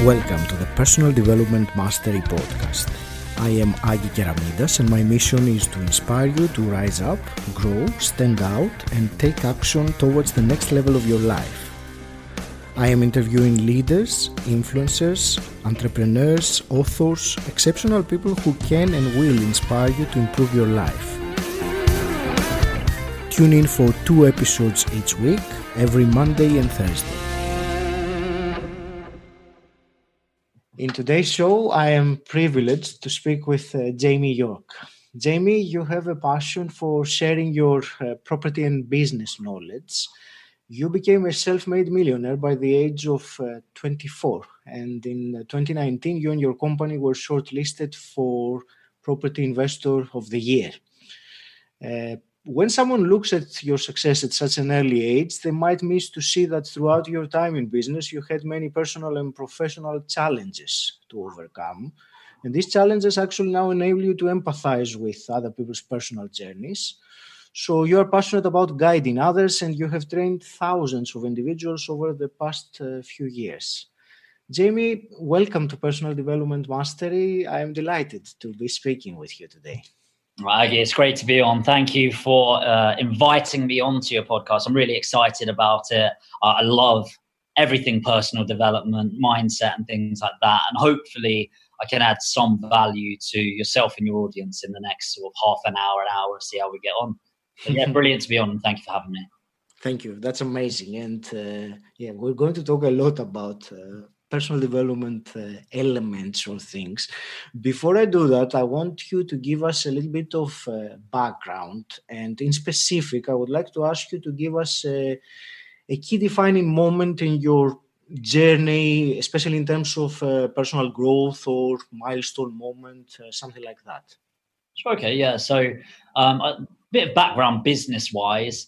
Welcome to the Personal Development Mastery Podcast. I am 𝗧𝗛𝗍𝗄 and my mission is to inspire you to rise up, grow, stand out, and take action towards the next level of your life. I am interviewing leaders, influencers, entrepreneurs, authors, exceptional people who can and will inspire you to improve your life. Tune in for 2 episodes each week, every Monday and Thursday. In today's show, I am privileged to speak with Jamie York. Jamie, you have a passion for sharing your property and business knowledge. You became a self-made millionaire by the age of 24, and in 2019, you and your company were shortlisted for Property Investor of the Year. When someone looks at your success at such an early age, they might miss to see that throughout your time in business, you had many personal and professional challenges to overcome. And these challenges actually now enable you to empathize with other people's personal journeys. So you are passionate about guiding others, and you have trained thousands of individuals over the past few years. Jamie, welcome to Personal Development Mastery. I am delighted to be speaking with you today. Agi, it's great to be on. Thank you for inviting me onto your podcast. I'm really excited about it. I love everything personal development, mindset, and things like that. And hopefully I can add some value to yourself and your audience in the next sort of half an hour, see how we get on. So yeah, brilliant to be on, and thank you for having me. Thank you. That's amazing. And we're going to talk a lot about personal development elements or things. Before I do that, I want you to give us a little bit of background. And in specific, I would like to ask you to give us a key defining moment in your journey, especially in terms of personal growth or milestone moment, something like that. Sure, okay, yeah. So a bit of background business-wise.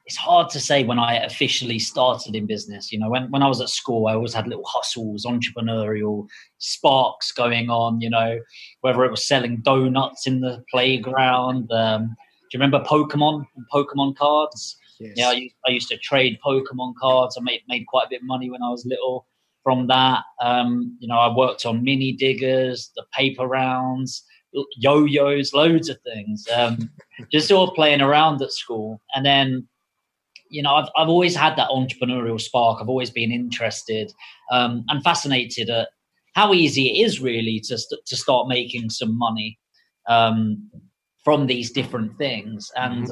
It's hard to say when I officially started in business. You know, when I was at school, I always had little hustles, entrepreneurial sparks going on, you know, whether it was selling donuts in the playground. Do you remember Pokemon cards? Yes. Yeah, I used to trade Pokemon cards. I made quite a bit of money when I was little from that. You know, I worked on mini diggers, the paper rounds, yo-yos, loads of things, just sort of playing around at school. And then, you know, I've always had that entrepreneurial spark. I've always been interested and fascinated at how easy it is really to start making some money from these different things. And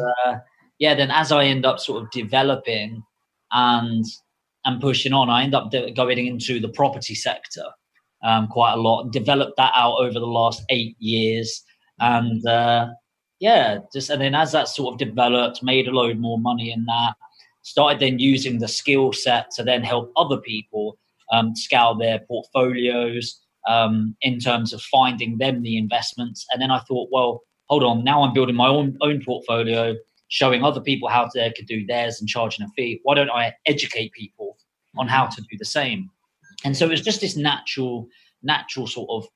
then as I end up sort of developing and pushing on, I end up going into the property sector quite a lot, and developed that out over the last 8 years. And and then as that sort of developed, made a load more money in that, started then using the skill set to then help other people scale their portfolios in terms of finding them the investments. And then I thought, well, hold on, now I'm building my own portfolio, showing other people how they could do theirs and charging a fee. Why don't I educate people on how to do the same? And so it was just this natural sort of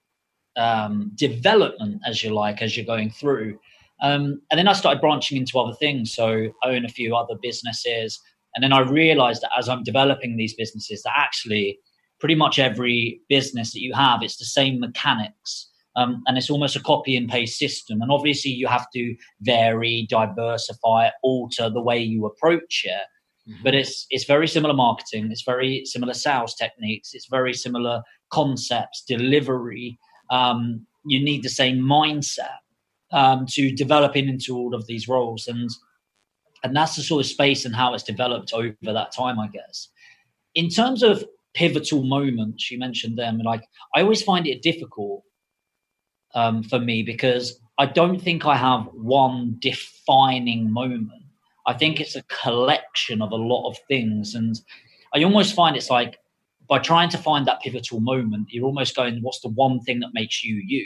development, as you're going through. And then I started branching into other things. So I own a few other businesses. And then I realized that as I'm developing these businesses, that actually pretty much every business that you have, it's the same mechanics. And it's almost a copy and paste system. And obviously you have to vary, diversify, alter the way you approach it. But it's very similar marketing. It's very similar sales techniques. It's very similar concepts, delivery. You need the same mindset to develop into all of these roles. And that's the sort of space and how it's developed over that time, I guess. In terms of pivotal moments, you mentioned them. Like, I always find it difficult for me because I don't think I have one defining moment. I think it's a collection of a lot of things. And I almost find it's like, by trying to find that pivotal moment, you're almost going, what's the one thing that makes you you?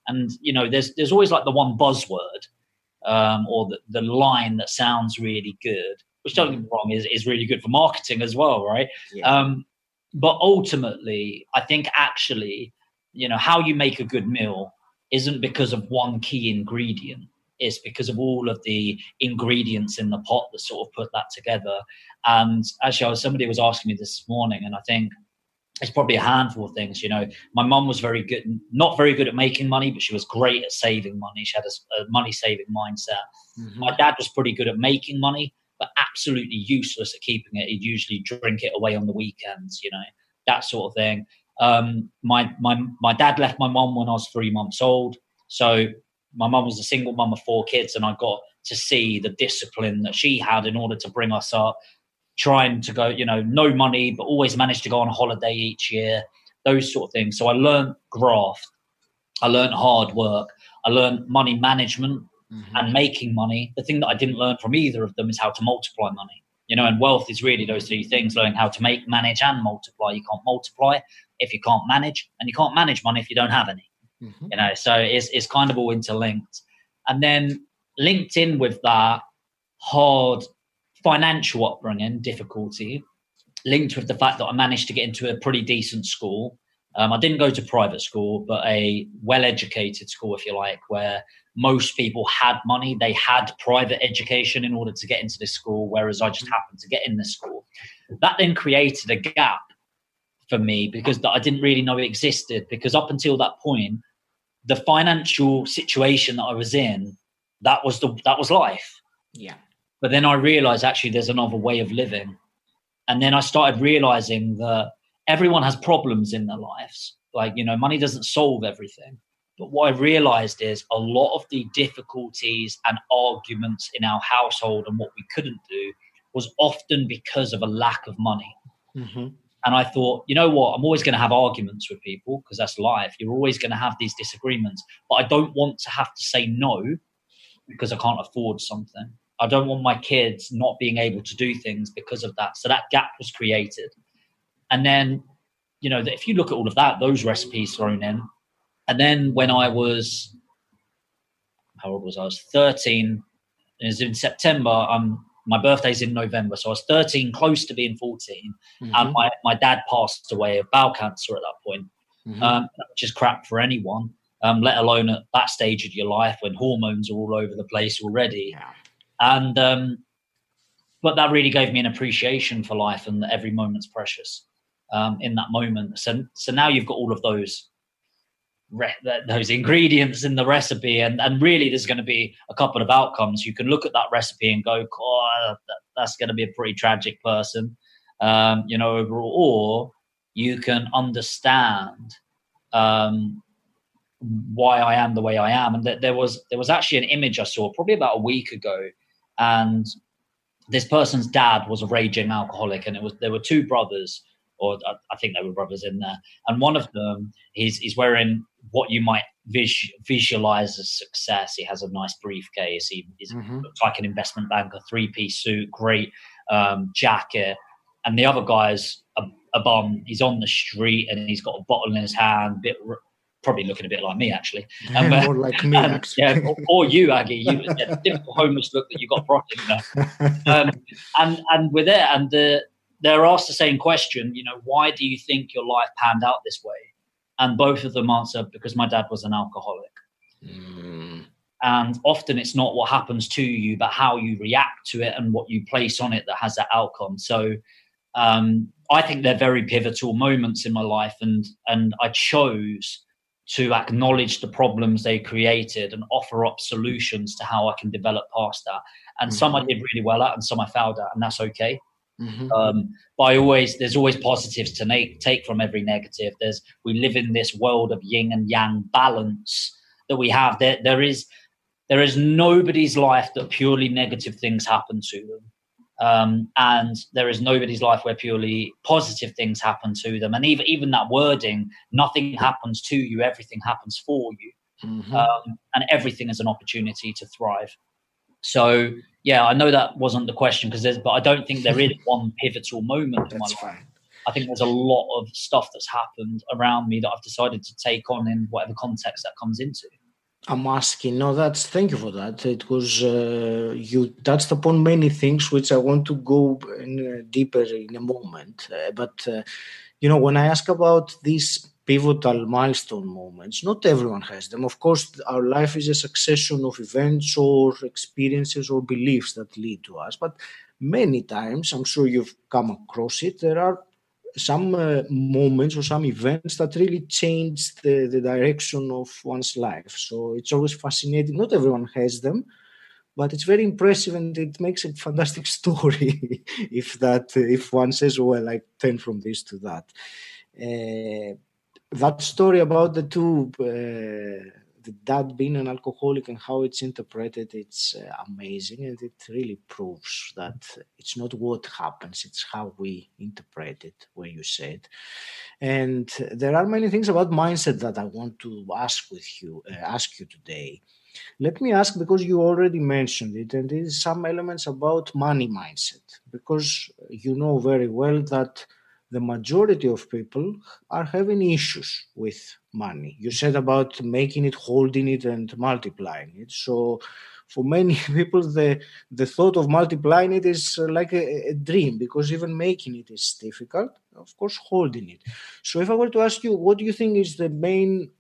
And, you know, there's always like the one buzzword or the line that sounds really good, which, don't get me wrong, is really good for marketing as well, right? Yeah. But ultimately, I think actually, you know, how you make a good meal isn't because of one key ingredient. it's because of all of the ingredients in the pot that sort of put that together. And actually, somebody was asking me this morning, and I think it's probably a handful of things. You know, my mum was not very good at making money, but she was great at saving money. She had a money-saving mindset. Mm-hmm. My dad was pretty good at making money, but absolutely useless at keeping it. He'd usually drink it away on the weekends, you know, that sort of thing. My dad left my mum when I was 3 months old. So my mum was a single mum of 4 kids, and I got to see the discipline that she had in order to bring us up, trying to go, you know, no money, but always managed to go on a holiday each year, those sort of things. So I learned graft. I learned hard work. I learned money management and making money. The thing that I didn't learn from either of them is how to multiply money. You know, and wealth is really those 3 things: learning how to make, manage, and multiply. You can't multiply if you can't manage, and you can't manage money if you don't have any. Mm-hmm. You know, so it's kind of all interlinked. And then linked in with that hard financial upbringing difficulty, linked with the fact that I managed to get into a pretty decent school. I didn't go to private school, but a well-educated school, if you like, where most people had money. They had private education in order to get into this school, whereas I just happened to get in this school. That then created a gap for me because I didn't really know it existed, because up until that point, the financial situation that I was in, that was life. Yeah. But then I realized actually there's another way of living. And then I started realizing that everyone has problems in their lives. Like, you know, money doesn't solve everything. But what I realized is a lot of the difficulties and arguments in our household and what we couldn't do was often because of a lack of money. Mm-hmm. And I thought, you know what, I'm always going to have arguments with people because that's life. You're always going to have these disagreements. But I don't want to have to say no because I can't afford something. I don't want my kids not being able to do things because of that. So that gap was created. And then, you know, if you look at all of that, those recipes thrown in. And then when I was, how old was I? I was 13. It was in September. My birthday's in November. So I was 13, close to being 14. Mm-hmm. And my dad passed away of bowel cancer at that point, which is crap for anyone, let alone at that stage of your life when hormones are all over the place already. Yeah. And but that really gave me an appreciation for life and that every moment's precious in that moment. So now you've got all of those ingredients in the recipe, and really there's going to be a couple of outcomes. You can look at that recipe and go, oh, that's going to be a pretty tragic person, you know, overall, or you can understand why I am the way I am. And there was actually an image I saw probably about a week ago, and this person's dad was a raging alcoholic, and there were 2 brothers, or I think they were brothers in there, and one of them he's wearing what you might visualize as success. He has a nice briefcase. He looks like an investment banker, 3-piece suit, great jacket, and the other guy's a bum. He's on the street and he's got a bottle in his hand, probably looking a bit like me, actually. More like me, actually. Yeah, or you, Aggie. The typical homeless look that you got brought in there. And we're there, and they're asked the same question, you know, why do you think your life panned out this way? And both of them answer, because my dad was an alcoholic. Mm. And often it's not what happens to you, but how you react to it and what you place on it that has that outcome. So I think they're very pivotal moments in my life, and I chose to acknowledge the problems they created and offer up solutions to how I can develop past that. And some I did really well at, and some I failed at, and that's okay. But there's always positives to take from every negative. We live in this world of yin and yang balance that we have. There is nobody's life that purely negative things happen to them. And there is nobody's life where purely positive things happen to them. And even that wording, nothing happens to you, everything happens for you. And everything is an opportunity to thrive. So, yeah, I know that wasn't the question, but I don't think there is one pivotal moment in my life. Fine. I think there's a lot of stuff that's happened around me that I've decided to take on in whatever context that comes into. I'm asking, thank you for that. It was, you touched upon many things which I want to go deeper in a moment. But When I ask about these pivotal milestone moments, not everyone has them. Of course, our life is a succession of events or experiences or beliefs that lead to us. But many times, I'm sure you've come across it, there are some moments or some events that really change the direction of one's life. So it's always fascinating. Not everyone has them, but it's very impressive and it makes a fantastic story if one says, well, I turn from this to that. That story about the dad being an alcoholic and how it's interpreted, it's amazing, and it really proves that it's not what happens, it's how we interpret it, where you said. And there are many things about mindset that I want to ask you today. Let me ask, because you already mentioned it, and there is some elements about money mindset, because you know very well that the majority of people are having issues with money. You said about making it, holding it, and multiplying it. So for many people, the thought of multiplying it is like a dream, because even making it is difficult, of course, holding it. So if I were to ask you, what do you think is the main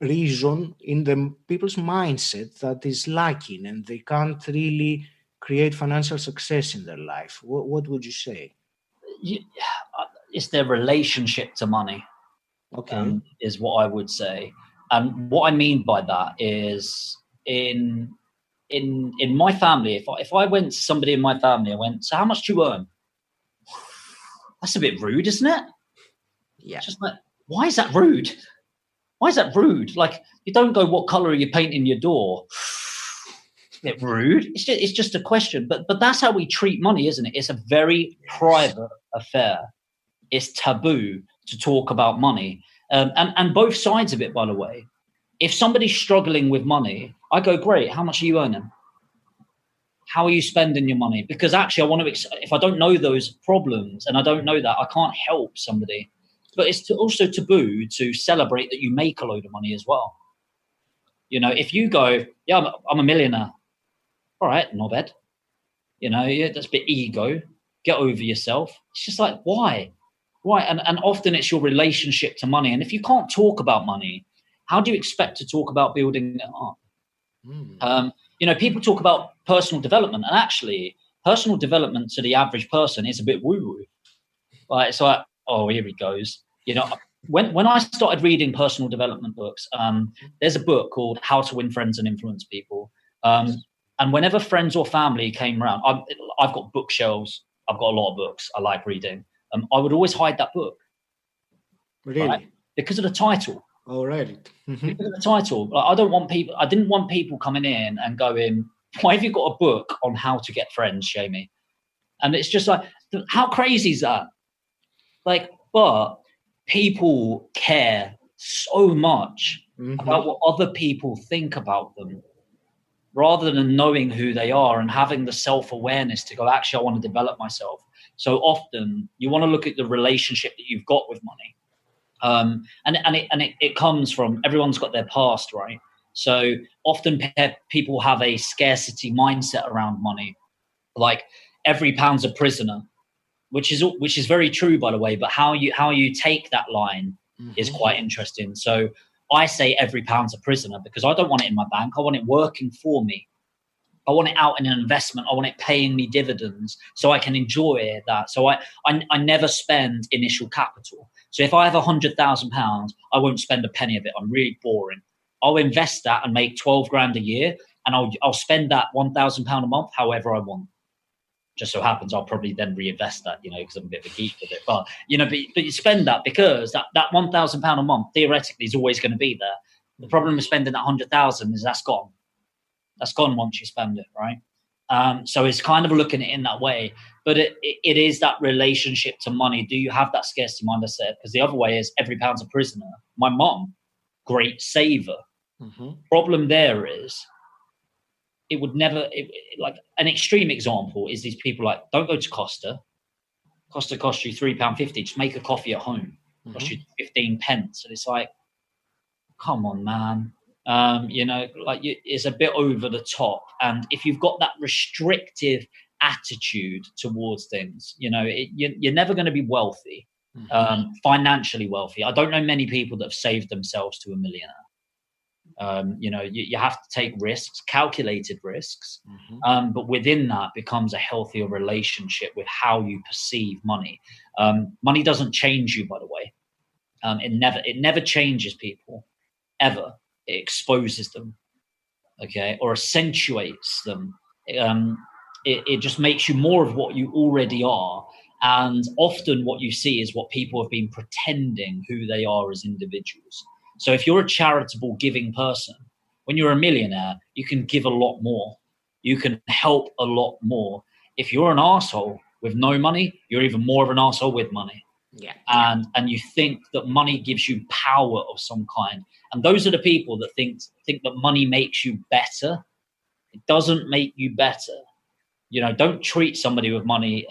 reason in the people's mindset that is lacking and they can't really create financial success in their life? What would you say? It's their relationship to money. Okay. Is what I would say. And what I mean by that is in my family, if I went to somebody in my family, I went, so how much do you earn? That's a bit rude, isn't it? Yeah. Just like, why is that rude? Why is that rude? Like, you don't go, what color are you painting your door? It's a bit rude. It's just a question. But that's how we treat money, isn't it? It's a very private affair. It's taboo to talk about money. And both sides of it, by the way. If somebody's struggling with money, I go, great, how much are you earning? How are you spending your money? Because actually, if I don't know those problems and I don't know that, I can't help somebody. But it's also taboo to celebrate that you make a load of money as well. If you go, yeah, I'm a millionaire. All right, not bad. Yeah, that's a bit ego. Get over yourself. It's just like, why? Why? And often it's your relationship to money. And if you can't talk about money, how do you expect to talk about building it up? People talk about personal development, and actually, personal development to the average person is a bit woo-woo. Right? It's like, oh, here he goes. When I started reading personal development books, there's a book called How to Win Friends and Influence People. And whenever friends or family came around, I've got bookshelves. I've got a lot of books. I like reading. I would always hide that book. Really? Right? Because of the title. Oh, right. Because of the title. I didn't want people coming in and going, why have you got a book on how to get friends, Jamie? And it's just like, how crazy is that? Like, but people care so much about what other people think about them, rather than knowing who they are and having the self-awareness to go, actually, I want to develop myself. So often you want to look at the relationship that you've got with money. And it comes from, everyone's got their past, right? So often people have a scarcity mindset around money. Like, every pound's a prisoner, which is very true, by the way, but how you take that line is quite interesting. So I say every pound's a prisoner because I don't want it in my bank. I want it working for me. I want it out in an investment. I want it paying me dividends so I can enjoy that. So I never spend initial capital. So if I have £100,000, I won't spend a penny of it. I'm really boring. I'll invest that and make 12 grand a year, and I'll spend that £1,000 a month however I want. Just so happens I'll probably then reinvest that, because I'm a bit of a geek with it. But you spend that because that £1,000 a month theoretically is always going to be there. The problem with spending that 100,000 is that's gone. That's gone once you spend it, right? So it's kind of looking at it in that way. But it is that relationship to money. Do you have that scarcity mindset? Because the other way is every pound's a prisoner. My mom, great saver. Problem there is, it would never, like an extreme example is these people like, don't go to Costa. Costa costs you £3.50. Just make a coffee at home. Costs you 15 pence. And it's like, come on, man. It's a bit over the top. And if you've got that restrictive attitude towards things, you're never going to be wealthy. financially wealthy. I don't know many people that have saved themselves to a millionaire. You have to take risks, calculated risks, but within that becomes a healthier relationship with how you perceive money. Money doesn't change you, by the way. It never changes people, ever. It exposes them, okay, or accentuates them. It just makes you more of what you already are. And often what you see is what people have been pretending who they are as individuals. So if you're a charitable giving person, when you're a millionaire, you can give a lot more. You can help a lot more. If you're an arsehole with no money, you're even more of an arsehole with money. Yeah. And you think that money gives you power of some kind. And those are the people that think that money makes you better. It doesn't make you better. Don't treat somebody with money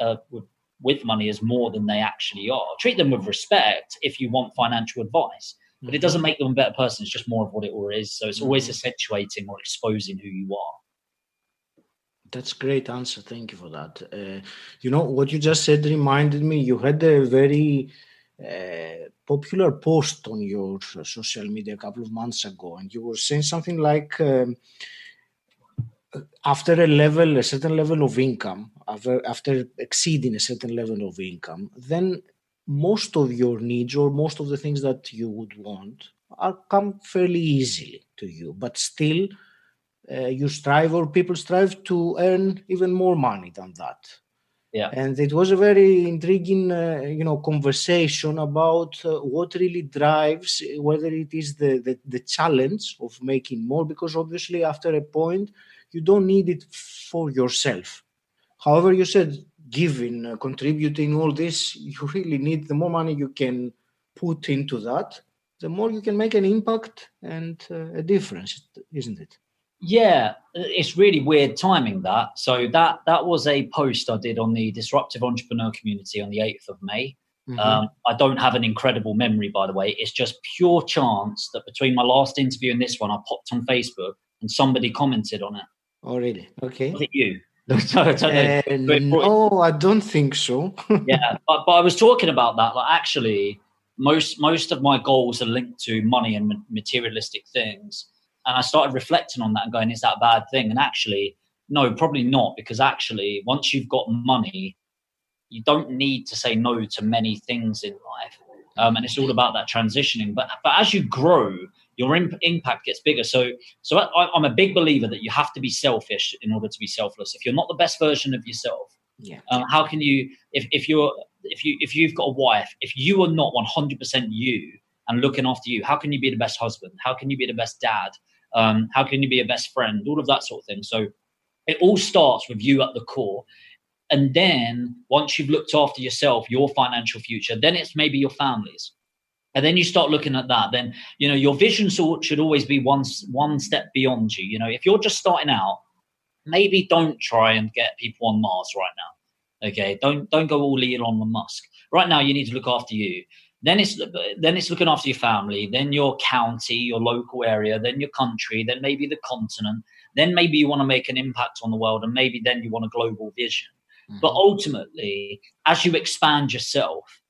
with money as more than they actually are. Treat them with respect if you want financial advice. But it doesn't make them a better person. It's just more of what it already is. So it's always accentuating or exposing who you are. That's a great answer. Thank you for that. What you just said reminded me, you had a very popular post on your social media a couple of months ago, and you were saying something like, after a certain level of income, after exceeding a certain level of income, then most of your needs or most of the things that you would want come fairly easily to you, but still you strive, or people strive, to earn even more money than that. Yeah. And it was a very intriguing conversation about what really drives, whether it is the challenge of making more, because obviously after a point you don't need it for yourself. However, you said giving, contributing, all this, you really need, the more money you can put into that, the more you can make an impact and a difference, isn't it? Yeah, it's really weird timing that. So that was a post I did on the Disruptive Entrepreneur community on the 8th of May. I don't have an incredible memory, by the way. It's just pure chance that between my last interview and this one, I popped on Facebook and somebody commented on it. Oh, really? Okay. Was it you? No, I don't think so. Yeah, but I was talking about that. Like, actually, most of my goals are linked to money and materialistic things. And I started reflecting on that and going, is that a bad thing? And actually, no, probably not. Because actually, once you've got money, you don't need to say no to many things in life. And it's all about that transitioning. But as you grow, your impact gets bigger. So I'm a big believer that you have to be selfish in order to be selfless. If you're not the best version of yourself, how can you? If you've got a wife, if you are not 100% you and looking after you, how can you be the best husband? How can you be the best dad? How can you be a best friend? All of that sort of thing. So it all starts with you at the core. And then once you've looked after yourself, your financial future, then it's maybe your family's. And then you start looking at that. Then, your vision should always be one step beyond you. If you're just starting out, maybe don't try and get people on Mars right now. Okay. Don't go all Elon Musk. Right now, you need to look after you. Then it's looking after your family, then your county, your local area, then your country, then maybe the continent. Then maybe you want to make an impact on the world, and maybe then you want a global vision. But ultimately, as you expand yourself,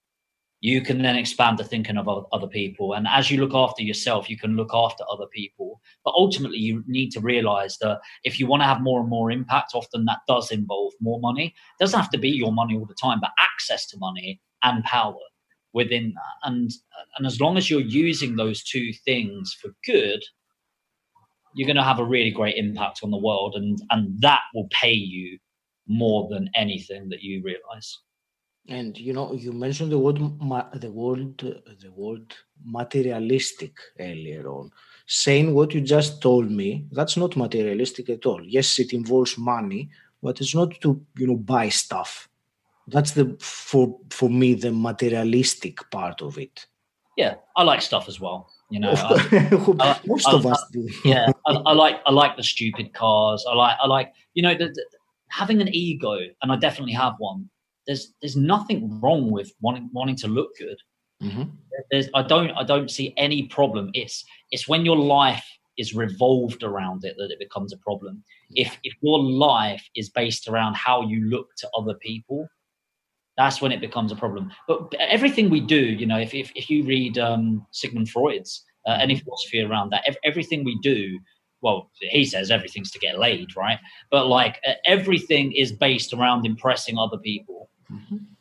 you can then expand the thinking of other people. And as you look after yourself, you can look after other people. But ultimately, you need to realize that if you want to have more and more impact, often that does involve more money. It doesn't have to be your money all the time, but access to money and power within that. And as long as you're using those two things for good, you're going to have a really great impact on the world. And that will pay you more than anything that you realize. And you mentioned the word materialistic earlier on. Saying what you just told me, that's not materialistic at all. Yes, it involves money, but it's not to buy stuff. That's for me the materialistic part of it. Yeah, I like stuff as well. Most of us do. Yeah, I like the stupid cars. I like having an ego, and I definitely have one. There's nothing wrong with wanting to look good. I don't see any problem. It's when your life is revolved around it that it becomes a problem. If your life is based around how you look to other people, that's when it becomes a problem. But everything we do, you know, if you read Sigmund Freud's any philosophy around that, everything we do, well, he says everything's to get laid, right? But like everything is based around impressing other people.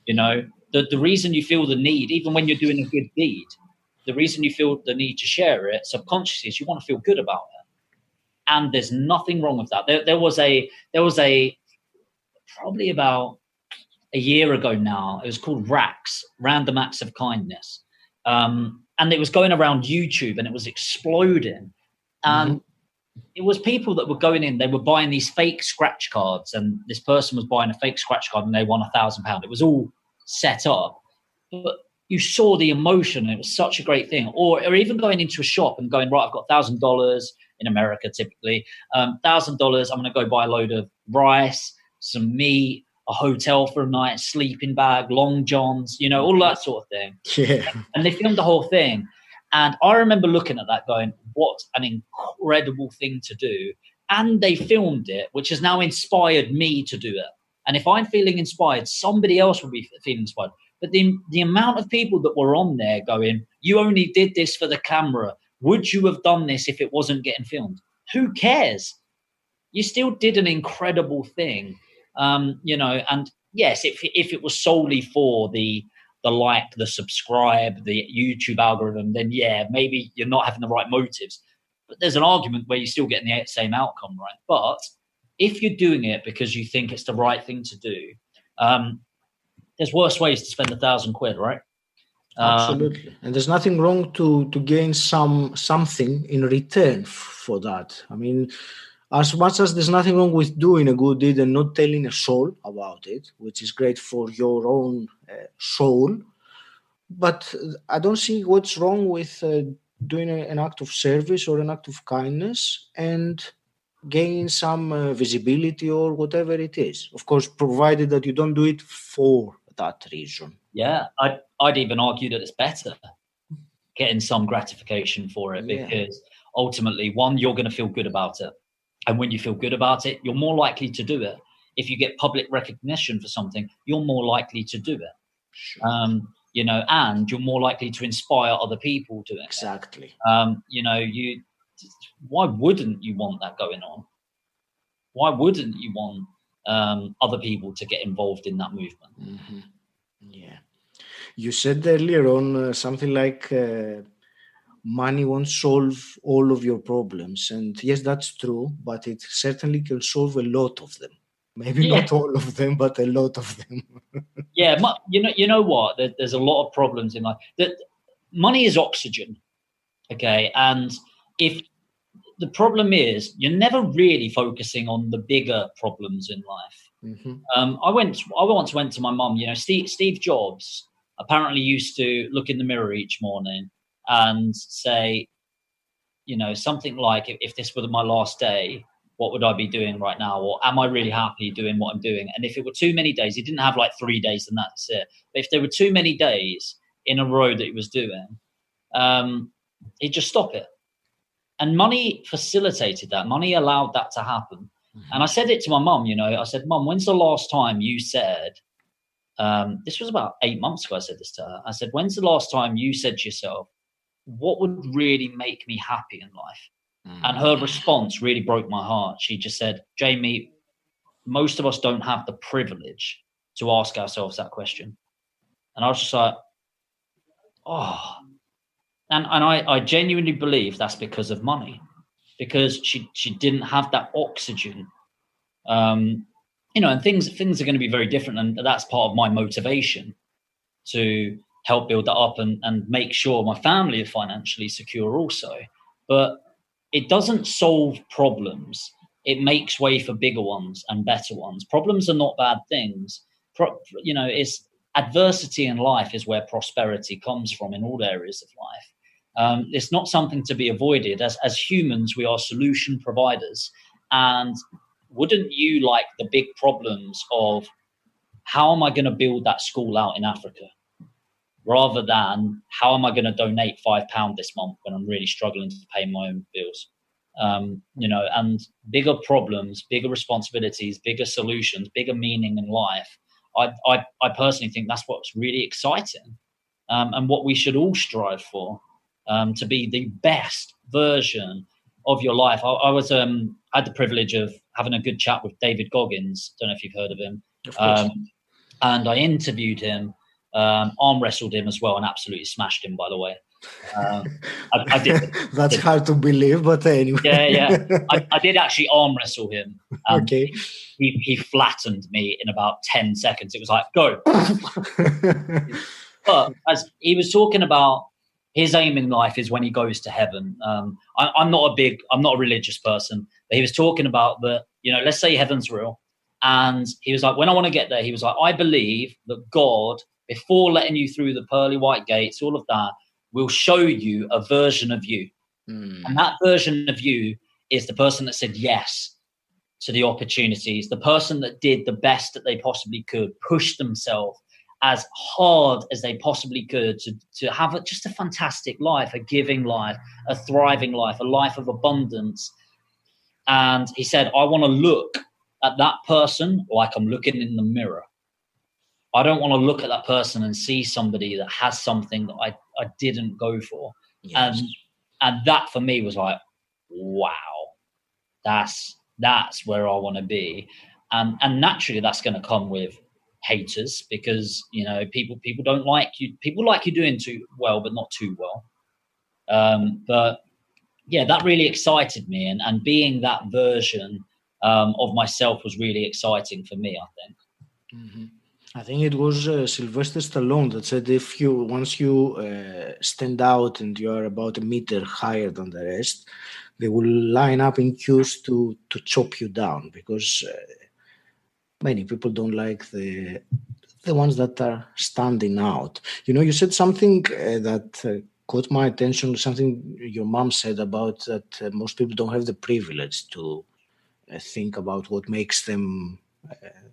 You know, the reason you feel the need, even when you're doing a good deed, the reason you feel the need to share it subconsciously is you want to feel good about it. And there's nothing wrong with that. There was a probably about a year ago now. It was called RACS, Random Acts of Kindness. And it was going around YouTube and it was exploding. And it was people that were going in, they were buying these fake scratch cards, and this person was buying a fake scratch card and they won £1,000. It was all set up. But you saw the emotion, and it was such a great thing. Or even going into a shop and going, right, I've got $1,000 in America typically, $1,000, I'm going to go buy a load of rice, some meat, a hotel for a night, sleeping bag, long johns, you know, all that sort of thing. Yeah. And they filmed the whole thing. And I remember looking at that going, what an incredible thing to do. And they filmed it, which has now inspired me to do it. And if I'm feeling inspired, somebody else will be feeling inspired. But the amount of people that were on there going, you only did this for the camera. Would you have done this if it wasn't getting filmed? Who cares? You still did an incredible thing. You know, and yes, if it was solely for the like, the subscribe, the YouTube algorithm, then yeah, maybe you're not having the right motives. But there's an argument where you're still getting the same outcome, right? But if you're doing it because you think it's the right thing to do, there's worse ways to spend £1,000, right? Absolutely. And there's nothing wrong to gain something in return for that. I mean, as much as there's nothing wrong with doing a good deed and not telling a soul about it, which is great for your own soul, but I don't see what's wrong with doing an act of service or an act of kindness and gaining some visibility or whatever it is. Of course, provided that you don't do it for that reason. Yeah, I'd even argue that it's better getting some gratification for it, because ultimately, one, you're going to feel good about it. And when you feel good about it, you're more likely to do it. If you get public recognition for something, you're more likely to do it. Sure. You know, and you're more likely to inspire other people to it. Exactly. You know, why wouldn't you want that going on? Why wouldn't you want other people to get involved in that movement? Yeah. You said earlier on something like money won't solve all of your problems. And yes, that's true, but it certainly can solve a lot of them. Maybe not all of them, but a lot of them. Yeah, you know what? There's a lot of problems in life. That money is oxygen, okay? And if the problem is, you're never really focusing on the bigger problems in life. I once went to my mum. You know, Steve Jobs apparently used to look in the mirror each morning and say, you know, something like, if this were my last day, what would I be doing right now? Or am I really happy doing what I'm doing? And if it were too many days, he didn't have like 3 days and that's it. But if there were too many days in a row that he was doing, he'd just stop it. And money facilitated that. Money allowed that to happen. And I said it to my mum, you know, I said, Mum, when's the last time you said, this was about 8 months ago, I said this to her. I said, when's the last time you said to yourself, what would really make me happy in life? And her response really broke my heart. She just said, Jamie, most of us don't have the privilege to ask ourselves that question. And I was just like, oh. And I genuinely believe that's because of money, because she didn't have that oxygen. You know, and things are going to be very different. And that's part of my motivation to help build that up and make sure my family are financially secure also. But it doesn't solve problems. It makes way for bigger ones and better ones. Problems are not bad things. You know, it's adversity in life is where prosperity comes from in all areas of life. It's not something to be avoided. As humans, we are solution providers. And wouldn't you like the big problems of how am I going to build that school out in Africa, rather than how am I going to donate £5 this month when I'm really struggling to pay my own bills? You know, and bigger problems, bigger responsibilities, bigger solutions, bigger meaning in life I personally think that's what's really exciting, and what we should all strive for, to be the best version of your life. I had the privilege of having a good chat with David Goggins. Don't know if you've heard of him. Of course. And I interviewed him, arm wrestled him as well, and absolutely smashed him, by the way. I did. That's hard to believe, but anyway. Yeah. I did actually arm wrestle him. Okay. He flattened me in about 10 seconds. It was like, go. But as he was talking about, his aim in life is when he goes to heaven. I'm not a religious person, but he was talking about let's say heaven's real. And he was like, when I want to get there, he was like, I believe that God, before letting you through the pearly white gates, all of that, will show you a version of you. And that version of you is the person that said yes to the opportunities, the person that did the best that they possibly could, pushed themselves as hard as they possibly could to have just a fantastic life, a giving life, a thriving life, a life of abundance. And he said, I want to look at that person like I'm looking in the mirror. I don't want to look at that person and see somebody that has something that I didn't go for. Yes. And that for me was like, wow, that's where I want to be. And naturally that's going to come with haters, because people don't like you. People like you doing too well, but not too well. But yeah, that really excited me, and being that version of myself was really exciting for me, I think. Mm-hmm. I think it was Sylvester Stallone that said, once you stand out and you are about a meter higher than the rest, they will line up in queues to chop you down, because many people don't like the ones that are standing out. You said something that caught my attention, something your mom said about that most people don't have the privilege to think about what makes them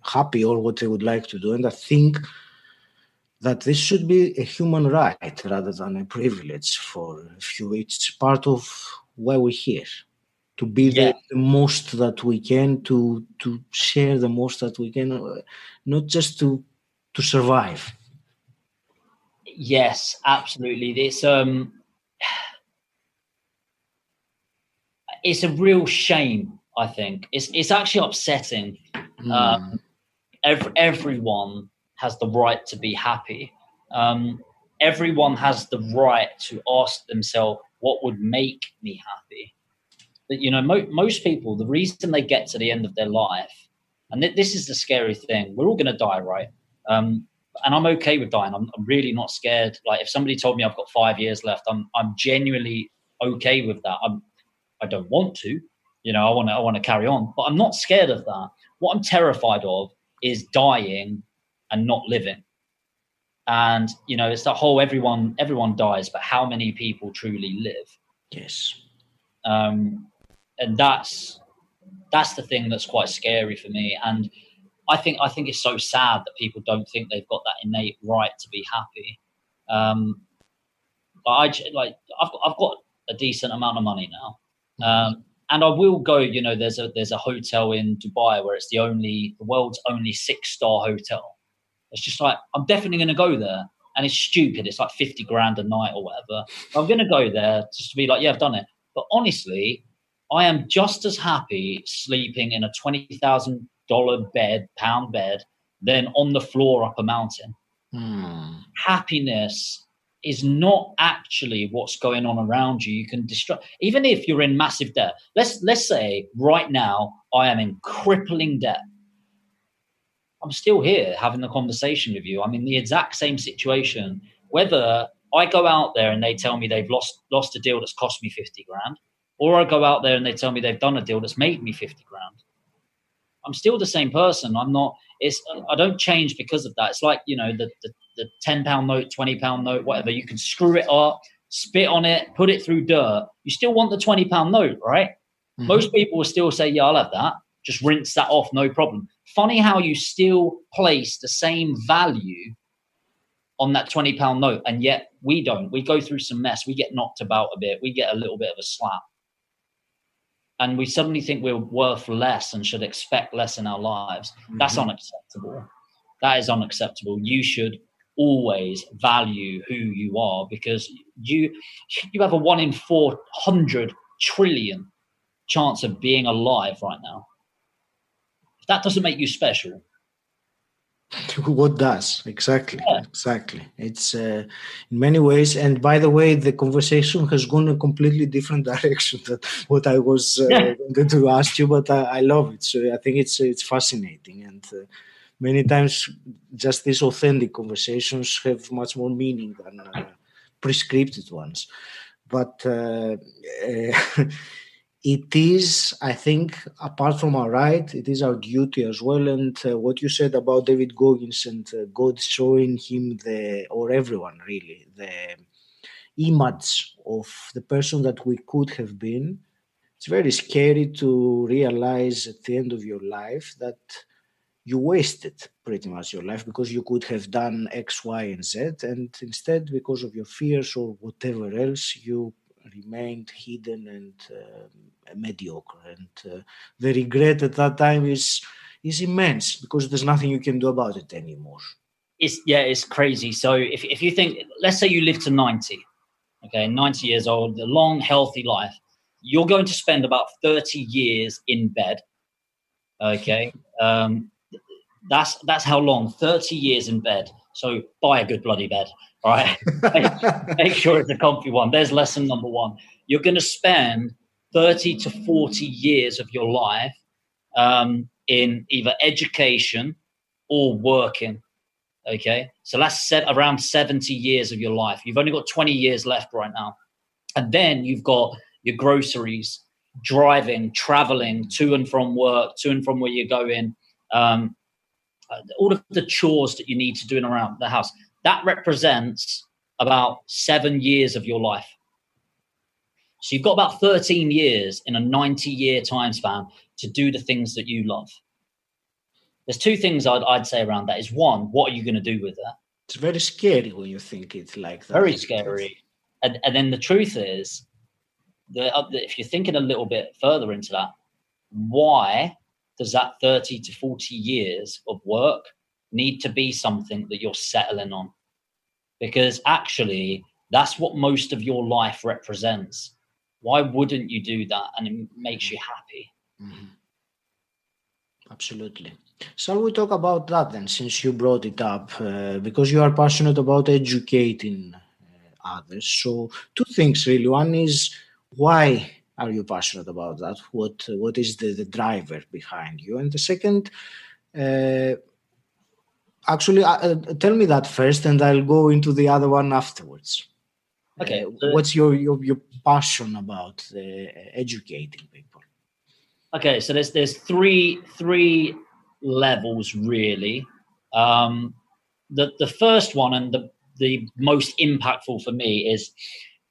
happy or what they would like to do. And I think that this should be a human right rather than a privilege for a few. It's part of why we're here, to be the most that we can, to share the most that we can, not just to survive. Yes, absolutely. It's a real shame, I think. It's actually upsetting. Everyone has the right to be happy. Everyone has the right to ask themselves, what would make me happy? But, most people, the reason they get to the end of their life, and this is the scary thing, we're all going to die, right? And I'm okay with dying. I'm really not scared. Like, if somebody told me I've got 5 years left, I'm genuinely okay with that. I don't want to, I want to carry on, but I'm not scared of that. What I'm terrified of is dying and not living. And, it's that whole everyone dies, but how many people truly live? Yes. And that's the thing that's quite scary for me. And I think it's so sad that people don't think they've got that innate right to be happy. But I've got a decent amount of money now, and I will go. There's a hotel in Dubai where it's the world's only 6-star hotel. It's just like, I'm definitely going to go there, and it's stupid. It's like 50 grand a night or whatever. I'm going to go there just to be like, yeah, I've done it. But honestly, I am just as happy sleeping in a $20,000 pound bed than on the floor up a mountain. Happiness is not actually what's going on around you. You can destroy, even if you're in massive debt. Let's say right now I am in crippling debt. I'm still here having the conversation with you. I'm in the exact same situation. Whether I go out there and they tell me they've lost a deal that's cost me 50 grand, or I go out there and they tell me they've done a deal that's made me 50 grand. I'm still the same person. I don't change because of that. It's like, the £10 note, £20 note, whatever. You can screw it up, spit on it, put it through dirt. You still want the £20 note, right? Mm-hmm. Most people will still say, yeah, I'll have that. Just rinse that off, no problem. Funny how you still place the same value on that £20 note, and yet we don't. We go through some mess. We get knocked about a bit. We get a little bit of a slap. And we suddenly think we're worth less and should expect less in our lives. Mm-hmm. That's unacceptable. That is unacceptable. You should always value who you are, because you have a 1 in 400 trillion chance of being alive right now. If that doesn't make you special, what does? Exactly. yeah. Exactly. It's in many ways. And by the way, the conversation has gone a completely different direction than what I was going to ask you, but I love it. So I think it's fascinating. And many times just these authentic conversations have much more meaning than prescripted ones. But it is, I think, apart from our right, it is our duty as well. And what you said about David Goggins and God showing him or everyone really, the image of the person that we could have been, it's very scary to realize at the end of your life that you wasted pretty much your life because you could have done X, Y, and Z. And instead, because of your fears or whatever else, you remained hidden and mediocre, and the regret at that time is immense because there's nothing you can do about it anymore. It's crazy. So if you think, let's say you live to 90, okay, 90 years old, a long, healthy life, you're going to spend about 30 years in bed, okay? That's how long, 30 years in bed. So buy a good bloody bed, all right? Make sure it's a comfy one. There's lesson number one. You're going to spend 30 to 40 years of your life in either education or working, okay? So that's around 70 years of your life. You've only got 20 years left right now. And then you've got your groceries, driving, traveling to and from work, to and from where you're going, all of the chores that you need to do around the house. That represents about 7 years of your life. So you've got about 13 years in a 90-year time span to do the things that you love. There's two things I'd say around that. Is one, what are you going to do with that? It's very scary when you think it like that. Very scary. And then the truth is, if you're thinking a little bit further into that, why does that 30 to 40 years of work need to be something that you're settling on? Because actually, that's what most of your life represents. Why wouldn't you do that? And it makes you happy. Mm-hmm. Absolutely. Shall we talk about that then, since you brought it up? Because you are passionate about educating others. So two things really. One is, why are you passionate about that? What is the driver behind you? And the second, actually, tell me that first, and I'll go into the other one afterwards. Okay. What's your passion about educating people? Okay, so there's three levels really. The first one and the most impactful for me is,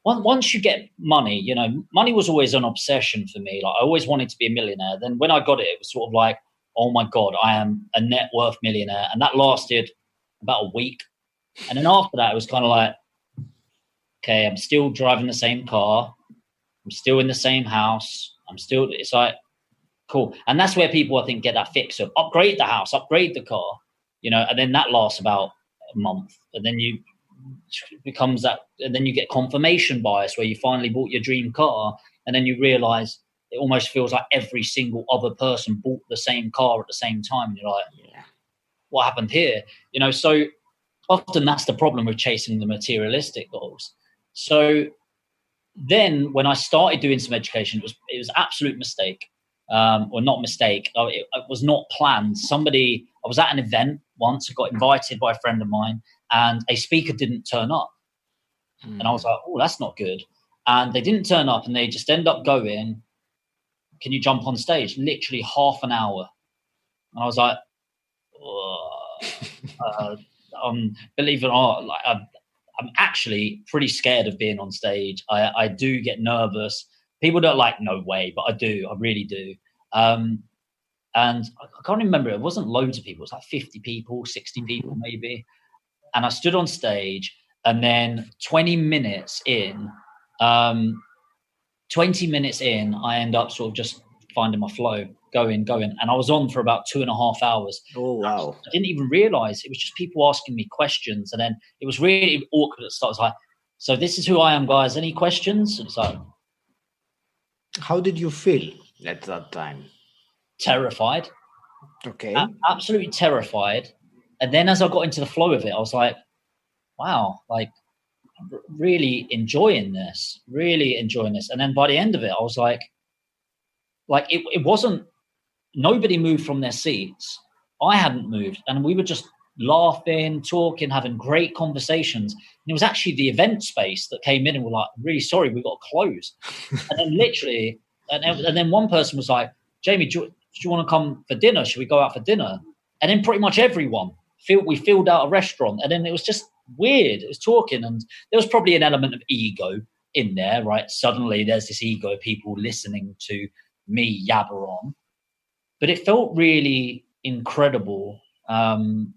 once you get money, you know, money was always an obsession for me. Like, I always wanted to be a millionaire. Then when I got it, it was sort of like, oh my God, I am a net worth millionaire. And that lasted about a week. And then after that, it was kind of like, okay, I'm still driving the same car. I'm still in the same house. It's like, cool. And that's where people, I think, get that fix of upgrade the house, upgrade the car, you know, and then that lasts about a month. And then becomes that, and then you get confirmation bias where you finally bought your dream car, and then you realize it almost feels like every single other person bought the same car at the same time. And you're like, yeah, what happened here? You know, so often that's the problem with chasing the materialistic goals. So then when I started doing some education, it was absolute mistake. Or not mistake. It was not planned. I was at an event once, I got invited by a friend of mine, and a speaker didn't turn up. And I was like, oh, that's not good. And they didn't turn up, and they just end up going, can you jump on stage? Literally half an hour. And I was like, believe it or not, like, I'm actually pretty scared of being on stage. I do get nervous. People don't like, no way, but I do. I really do. And I can't remember. It wasn't loads of people. It was like 50 people, 60 people maybe. And I stood on stage, and then 20 minutes in, I end up sort of just finding my flow, going. And I was on for about 2.5 hours. Oh, wow. I didn't even realize it was just people asking me questions. And then it was really awkward at the start. It was like, so this is who I am, guys. Any questions? And it's like, how did you feel at that time? Terrified. Okay. Absolutely terrified. And then as I got into the flow of it, I was like, wow, like really enjoying this. And then by the end of it, I was like it wasn't, nobody moved from their seats. I hadn't moved. And we were just laughing, talking, having great conversations. And it was actually the event space that came in and were like, really sorry, we've got to close. And then literally, and then one person was like, Jamie, do you want to come for dinner? Should we go out for dinner? And then pretty much everyone, we filled out a restaurant. And then it was just weird. It was talking, and there was probably an element of ego in there, right? Suddenly there's this ego of people listening to me yabber on. But it felt really incredible. And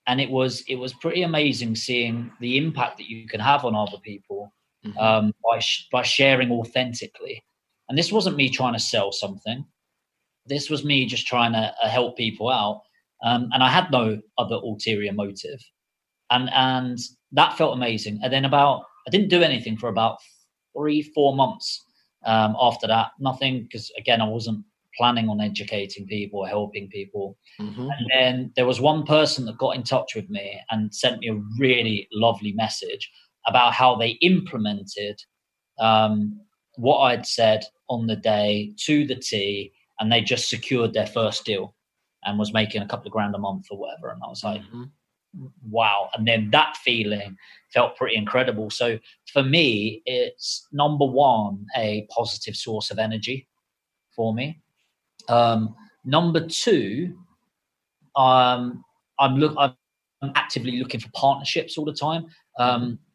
it was pretty amazing seeing the impact that you can have on other people by sharing authentically. And this wasn't me trying to sell something. This was me just trying to help people out. And I had no other ulterior motive. And that felt amazing. And then I didn't do anything for about 3-4 months after that. Nothing, because again, I wasn't planning on educating people or helping people. And then there was one person that got in touch with me and sent me a really lovely message about how they implemented what I'd said on the day to the T, and they just secured their first deal and was making a couple of grand a month or whatever. And I was like, wow. And then that feeling felt pretty incredible. So for me, it's number one, a positive source of energy for me. Number two, I'm actively looking for partnerships all the time.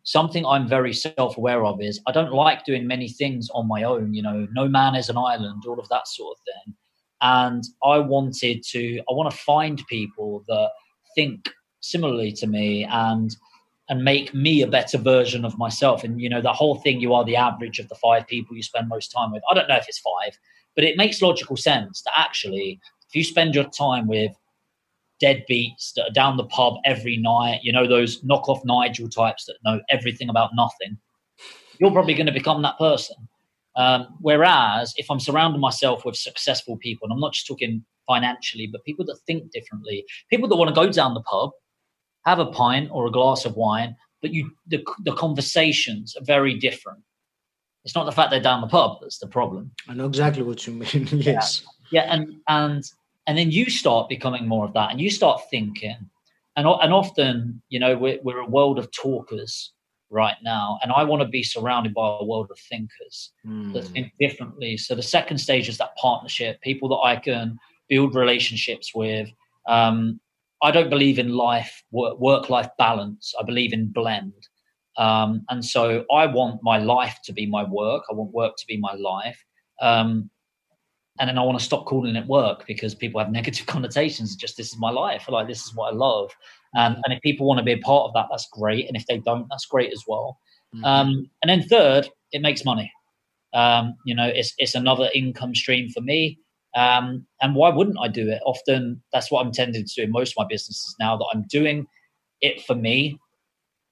Something I'm very self-aware of is I don't like doing many things on my own, no man is an island, all of that sort of thing. And I want to find people that think similarly to me and make me a better version of myself. And, the whole thing, you are the average of the 5 people you spend most time with. I don't know if it's 5, but it makes logical sense that actually, if you spend your time with deadbeats that are down the pub every night, those knockoff Nigel types that know everything about nothing, you're probably going to become that person. Whereas if I'm surrounding myself with successful people, and I'm not just talking financially, but people that think differently, people that want to go down the pub, have a pint or a glass of wine, but the conversations are very different. It's not the fact they're down the pub that's the problem. I know exactly what you mean. Yes. Yeah, and then you start becoming more of that, and you start thinking, and often, we're a world of talkers right now, and I want to be surrounded by a world of thinkers that think differently. So the second stage is that partnership, people that I can build relationships with. I don't believe in work-life balance. I believe in blend. And so I want my life to be my work. I want work to be my life. And then I want to stop calling it work, because people have negative connotations. Just, this is my life. Like, this is what I love. And if people want to be a part of that, that's great. And if they don't, that's great as well. And then third, it makes money. It's another income stream for me. And why wouldn't I do it? Often that's what I'm tending to do in most of my businesses now, that I'm doing it for me.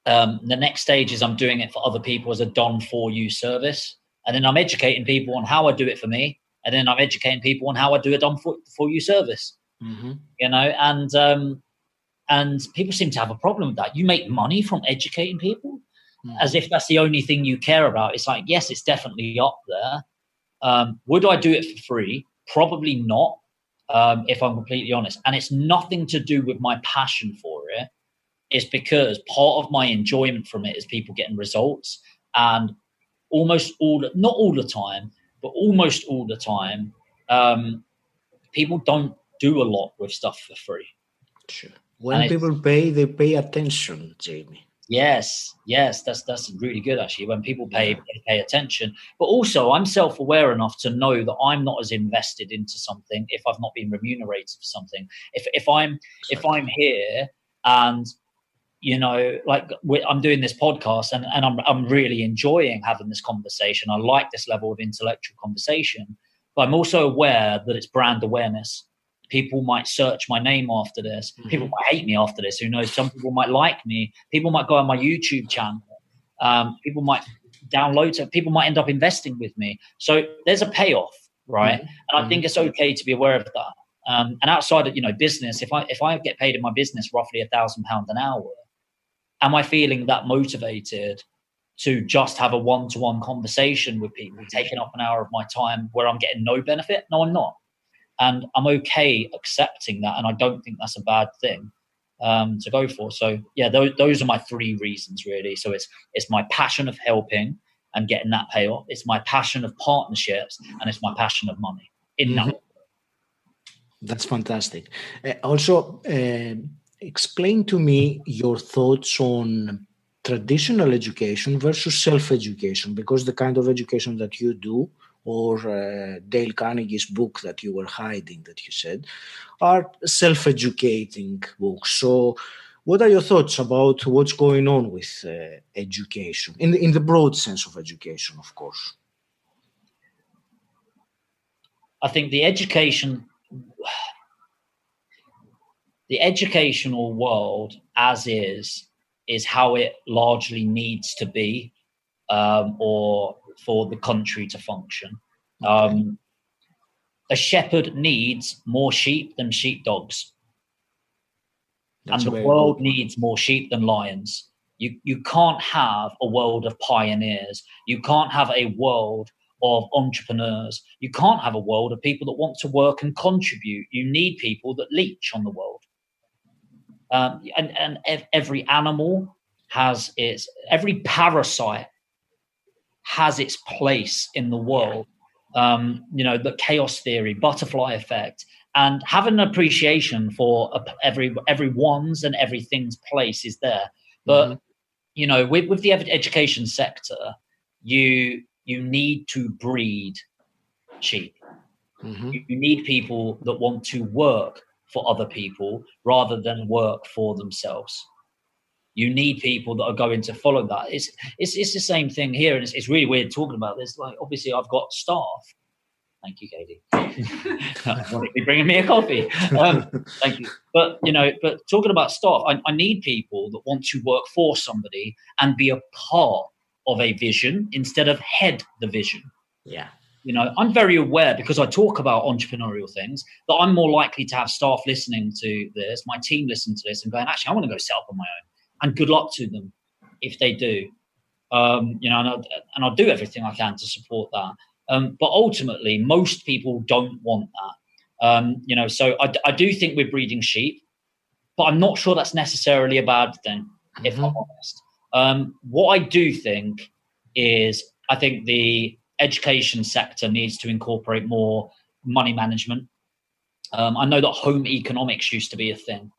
The next stage is I'm doing it for other people as a done for you service. And then I'm educating people on how I do it for me. And then I'm educating people on how I do a done for you service. And people seem to have a problem with that. You make money from educating people as if that's the only thing you care about. It's like, yes, it's definitely up there. Would I do it for free? Probably not, if I'm completely honest. And it's nothing to do with my passion for it. It's because part of my enjoyment from it is people getting results. And not all the time, but almost all the time, people don't do a lot with stuff for free. Sure. When people pay, they pay attention, Jamie. Yes, that's really good, actually. When people pay attention. But also, I'm self-aware enough to know that I'm not as invested into something if I've not been remunerated for something. If I'm here and I'm doing this podcast and I'm really enjoying having this conversation. I like this level of intellectual conversation. but I'm also aware that it's brand awareness. People might search my name after this. People might hate me after this. Who knows? Some people might like me. People might go on my YouTube channel. People might download it. People might end up investing with me. So there's a payoff, right? And I think it's okay to be aware of that. And outside of, business, if I get paid in my business roughly £1,000 an hour, am I feeling that motivated to just have a one-to-one conversation with people, taking up an hour of my time where I'm getting no benefit? No, I'm not. And I'm okay accepting that. And I don't think that's a bad thing to go for. So yeah, those are my three reasons really. So it's my passion of helping and getting that payoff. It's my passion of partnerships, and it's my passion of money. That's fantastic. Also, explain to me your thoughts on traditional education versus self-education, because the kind of education that you do, or Dale Carnegie's book that you were hiding, that you said, are self-educating books. So what are your thoughts about what's going on with education, in the broad sense of education, of course? I think the educational world as is how it largely needs to be, or for the country to function. A shepherd needs more sheep than sheepdogs. And the world needs more sheep than lions. You can't have a world of pioneers. You can't have a world of entrepreneurs. You can't have a world of people that want to work and contribute. You need people that leech on the world. And every animal has every parasite has its place in the world. The chaos theory, butterfly effect, and having an appreciation for everyone's and everything's place is there. But with the education sector, you need to breed sheep. You need people that want to work for other people rather than work for themselves. You need people that are going to follow that. It's the same thing here, and it's really weird talking about this. Like, obviously, I've got staff. Thank you, Katie. Want to be bringing me a coffee? Thank you. But talking about staff, I need people that want to work for somebody and be a part of a vision instead of head the vision. Yeah. I'm very aware, because I talk about entrepreneurial things, that I'm more likely to have staff listening to this, my team listen to this and going, actually, I want to go set up on my own. And good luck to them if they do. And I'll do everything I can to support that. But ultimately, most people don't want that. So I do think we're breeding sheep, but I'm not sure that's necessarily a bad thing, if I'm honest. What I do think is, I think the education sector needs to incorporate more money management. I know that home economics used to be a thing.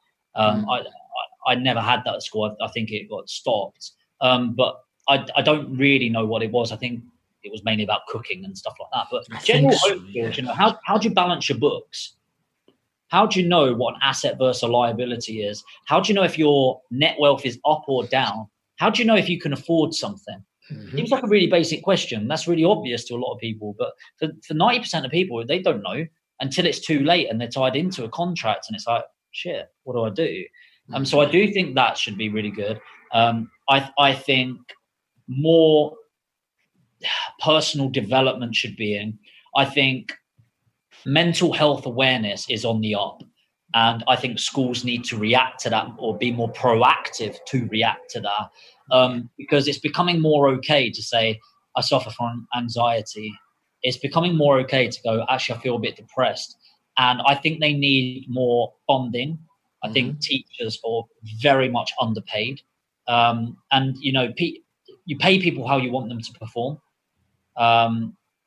I never had that at school. I think it got stopped. But I don't really know what it was. I think it was mainly about cooking and stuff like that. But general home skills, how do you balance your books? How do you know what an asset versus a liability is? How do you know if your net wealth is up or down? How do you know if you can afford something? Seems like a really basic question. That's really obvious to a lot of people. But for 90% of people, they don't know until it's too late and they're tied into a contract. And it's like, shit, what do I do? So I do think that should be really good. I think more personal development should be in. I think mental health awareness is on the up. And I think schools need to react to that, or be more proactive to react to that. Because it's becoming more okay to say, I suffer from anxiety. It's becoming more okay to go, actually, I feel a bit depressed. And I think they need more funding. I think teachers are very much underpaid. And, you pay people how you want them to perform.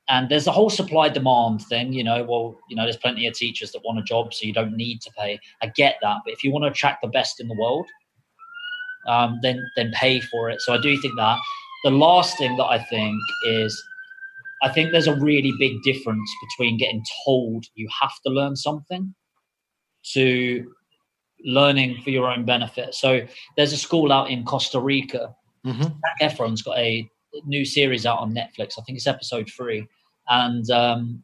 And there's a whole supply demand thing, there's plenty of teachers that want a job, so you don't need to pay. I get that. But if you want to attract the best in the world, then pay for it. So I do think that. The last thing that I think is, I think there's a really big difference between getting told you have to learn something to learning for your own benefit. So there's a school out in Costa Rica. Zac Efron's got a new series out on Netflix. I think it's episode 3. and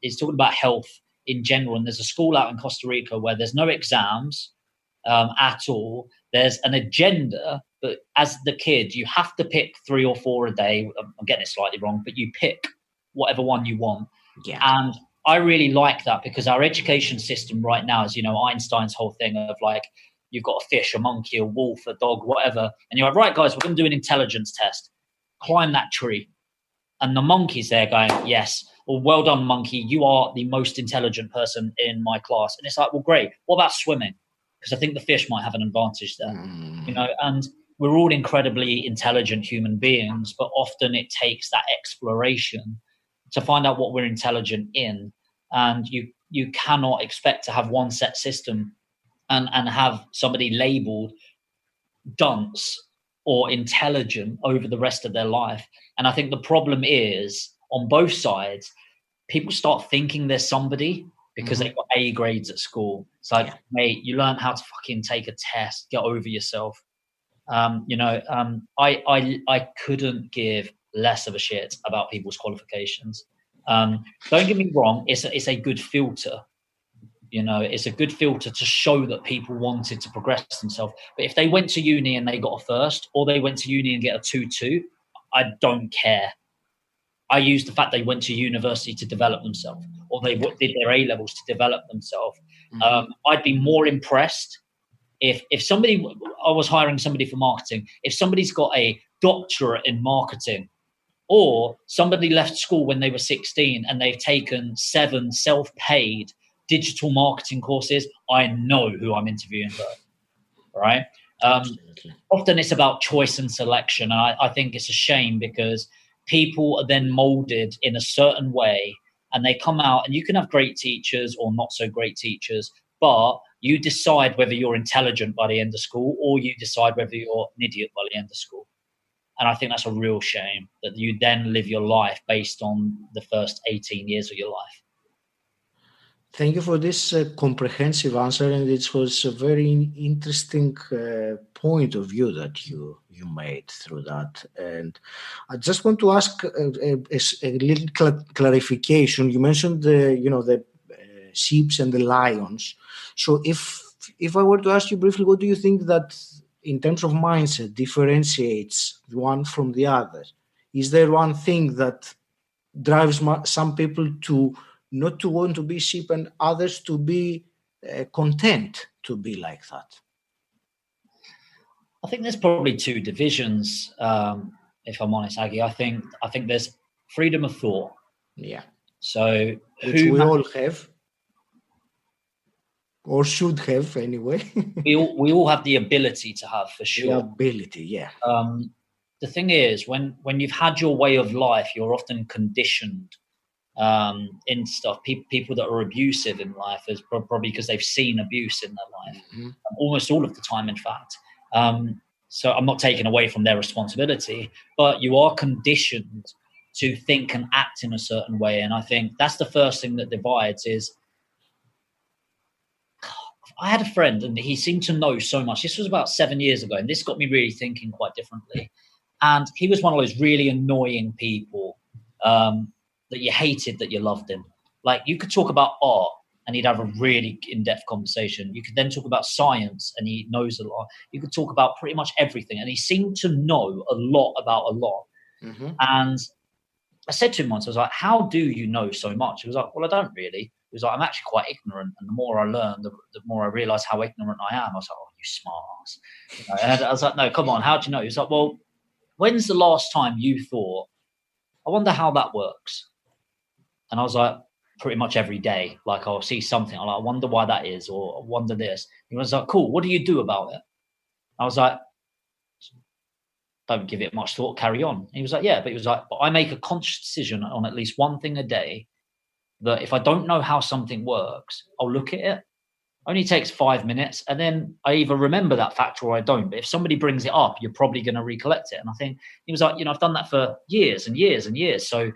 it's talking about health in general. And there's a school out in Costa Rica where there's no exams at all. There's an agenda, but as the kid, you have to pick 3 or 4 a day. I'm getting it slightly wrong, but you pick whatever one you want. Yeah. And I really like that, because our education system right now is, Einstein's whole thing of like, you've got a fish, a monkey, a wolf, a dog, whatever. And you're like, right, guys, we're going to do an intelligence test. Climb that tree. And the monkey's there going, yes, well done, monkey. You are the most intelligent person in my class. And it's like, well, great. What about swimming? Because I think the fish might have an advantage there, and we're all incredibly intelligent human beings, but often it takes that exploration to find out what we're intelligent in. And you cannot expect to have one set system and have somebody labeled dunce or intelligent over the rest of their life. And I think the problem is, on both sides, people start thinking they're somebody because they got A grades at school. It's like, mate, you learn how to fucking take a test, get over yourself. I couldn't give less of a shit about people's qualifications. Don't get me wrong, it's a good filter. It's a good filter to show that people wanted to progress themselves. But if they went to uni and they got a first, or they went to uni and get a 2-2, I don't care. I use the fact they went to university to develop themselves, or they did their A-levels to develop themselves. I'd be more impressed if I was hiring somebody for marketing, if somebody's got a doctorate in marketing, or somebody left school when they were 16 and they've taken 7 self-paid digital marketing courses, I know who I'm interviewing for, right? Often it's about choice and selection. And I think it's a shame, because people are then molded in a certain way, and they come out, and you can have great teachers or not so great teachers, but you decide whether you're intelligent by the end of school, or you decide whether you're an idiot by the end of school. And I think that's a real shame, that you then live your life based on the first 18 years of your life. Thank you for this comprehensive answer, and it was a very interesting point of view that you made through that. And I just want to ask a little clarification. You mentioned the sheeps and the lions. So if I were to ask you briefly, what do you think that in terms of mindset differentiates one from the other? Is there one thing that drives some people to not to want to be sheep and others to be content to be like that? I think there's probably 2 divisions, if I'm honest, Aggie. I think there's freedom of thought. Yeah. So which we all have, or should have anyway. we all have the ability to have, for sure. The ability, yeah. The thing is, when you've had your way of life, you're often conditioned in stuff. People that are abusive in life is probably because they've seen abuse in their life, almost all of the time, in fact. So I'm not taking away from their responsibility, but you are conditioned to think and act in a certain way. And I think that's the first thing that divides is, I had a friend and he seemed to know so much. This was about 7 years ago, and this got me really thinking quite differently. And he was one of those really annoying people that you hated, that you loved him. Like, you could talk about art and he'd have a really in-depth conversation. You could then talk about science and he knows a lot. You could talk about pretty much everything. And he seemed to know a lot about a lot. And I said to him once, I was like, how do you know so much? He was like, well, I don't really. He was like, I'm actually quite ignorant. And the more I learn, the more I realize how ignorant I am. I was like, oh, you smart ass. And I was like, no, come on, how do you know? He was like, well, when's the last time you thought, I wonder how that works? And I was like, pretty much every day. Like, I'll see something. I'm like, I wonder why that is, or I wonder this. He was like, cool, what do you do about it? I was like, don't give it much thought, carry on. He was like, yeah, but he was like, but I make a conscious decision on at least one thing a day, that if I don't know how something works, I'll look at it. Only takes 5 minutes, and then I either remember that fact or I don't. But if somebody brings it up, you're probably going to recollect it. And I think he was like, I've done that for years and years and years. So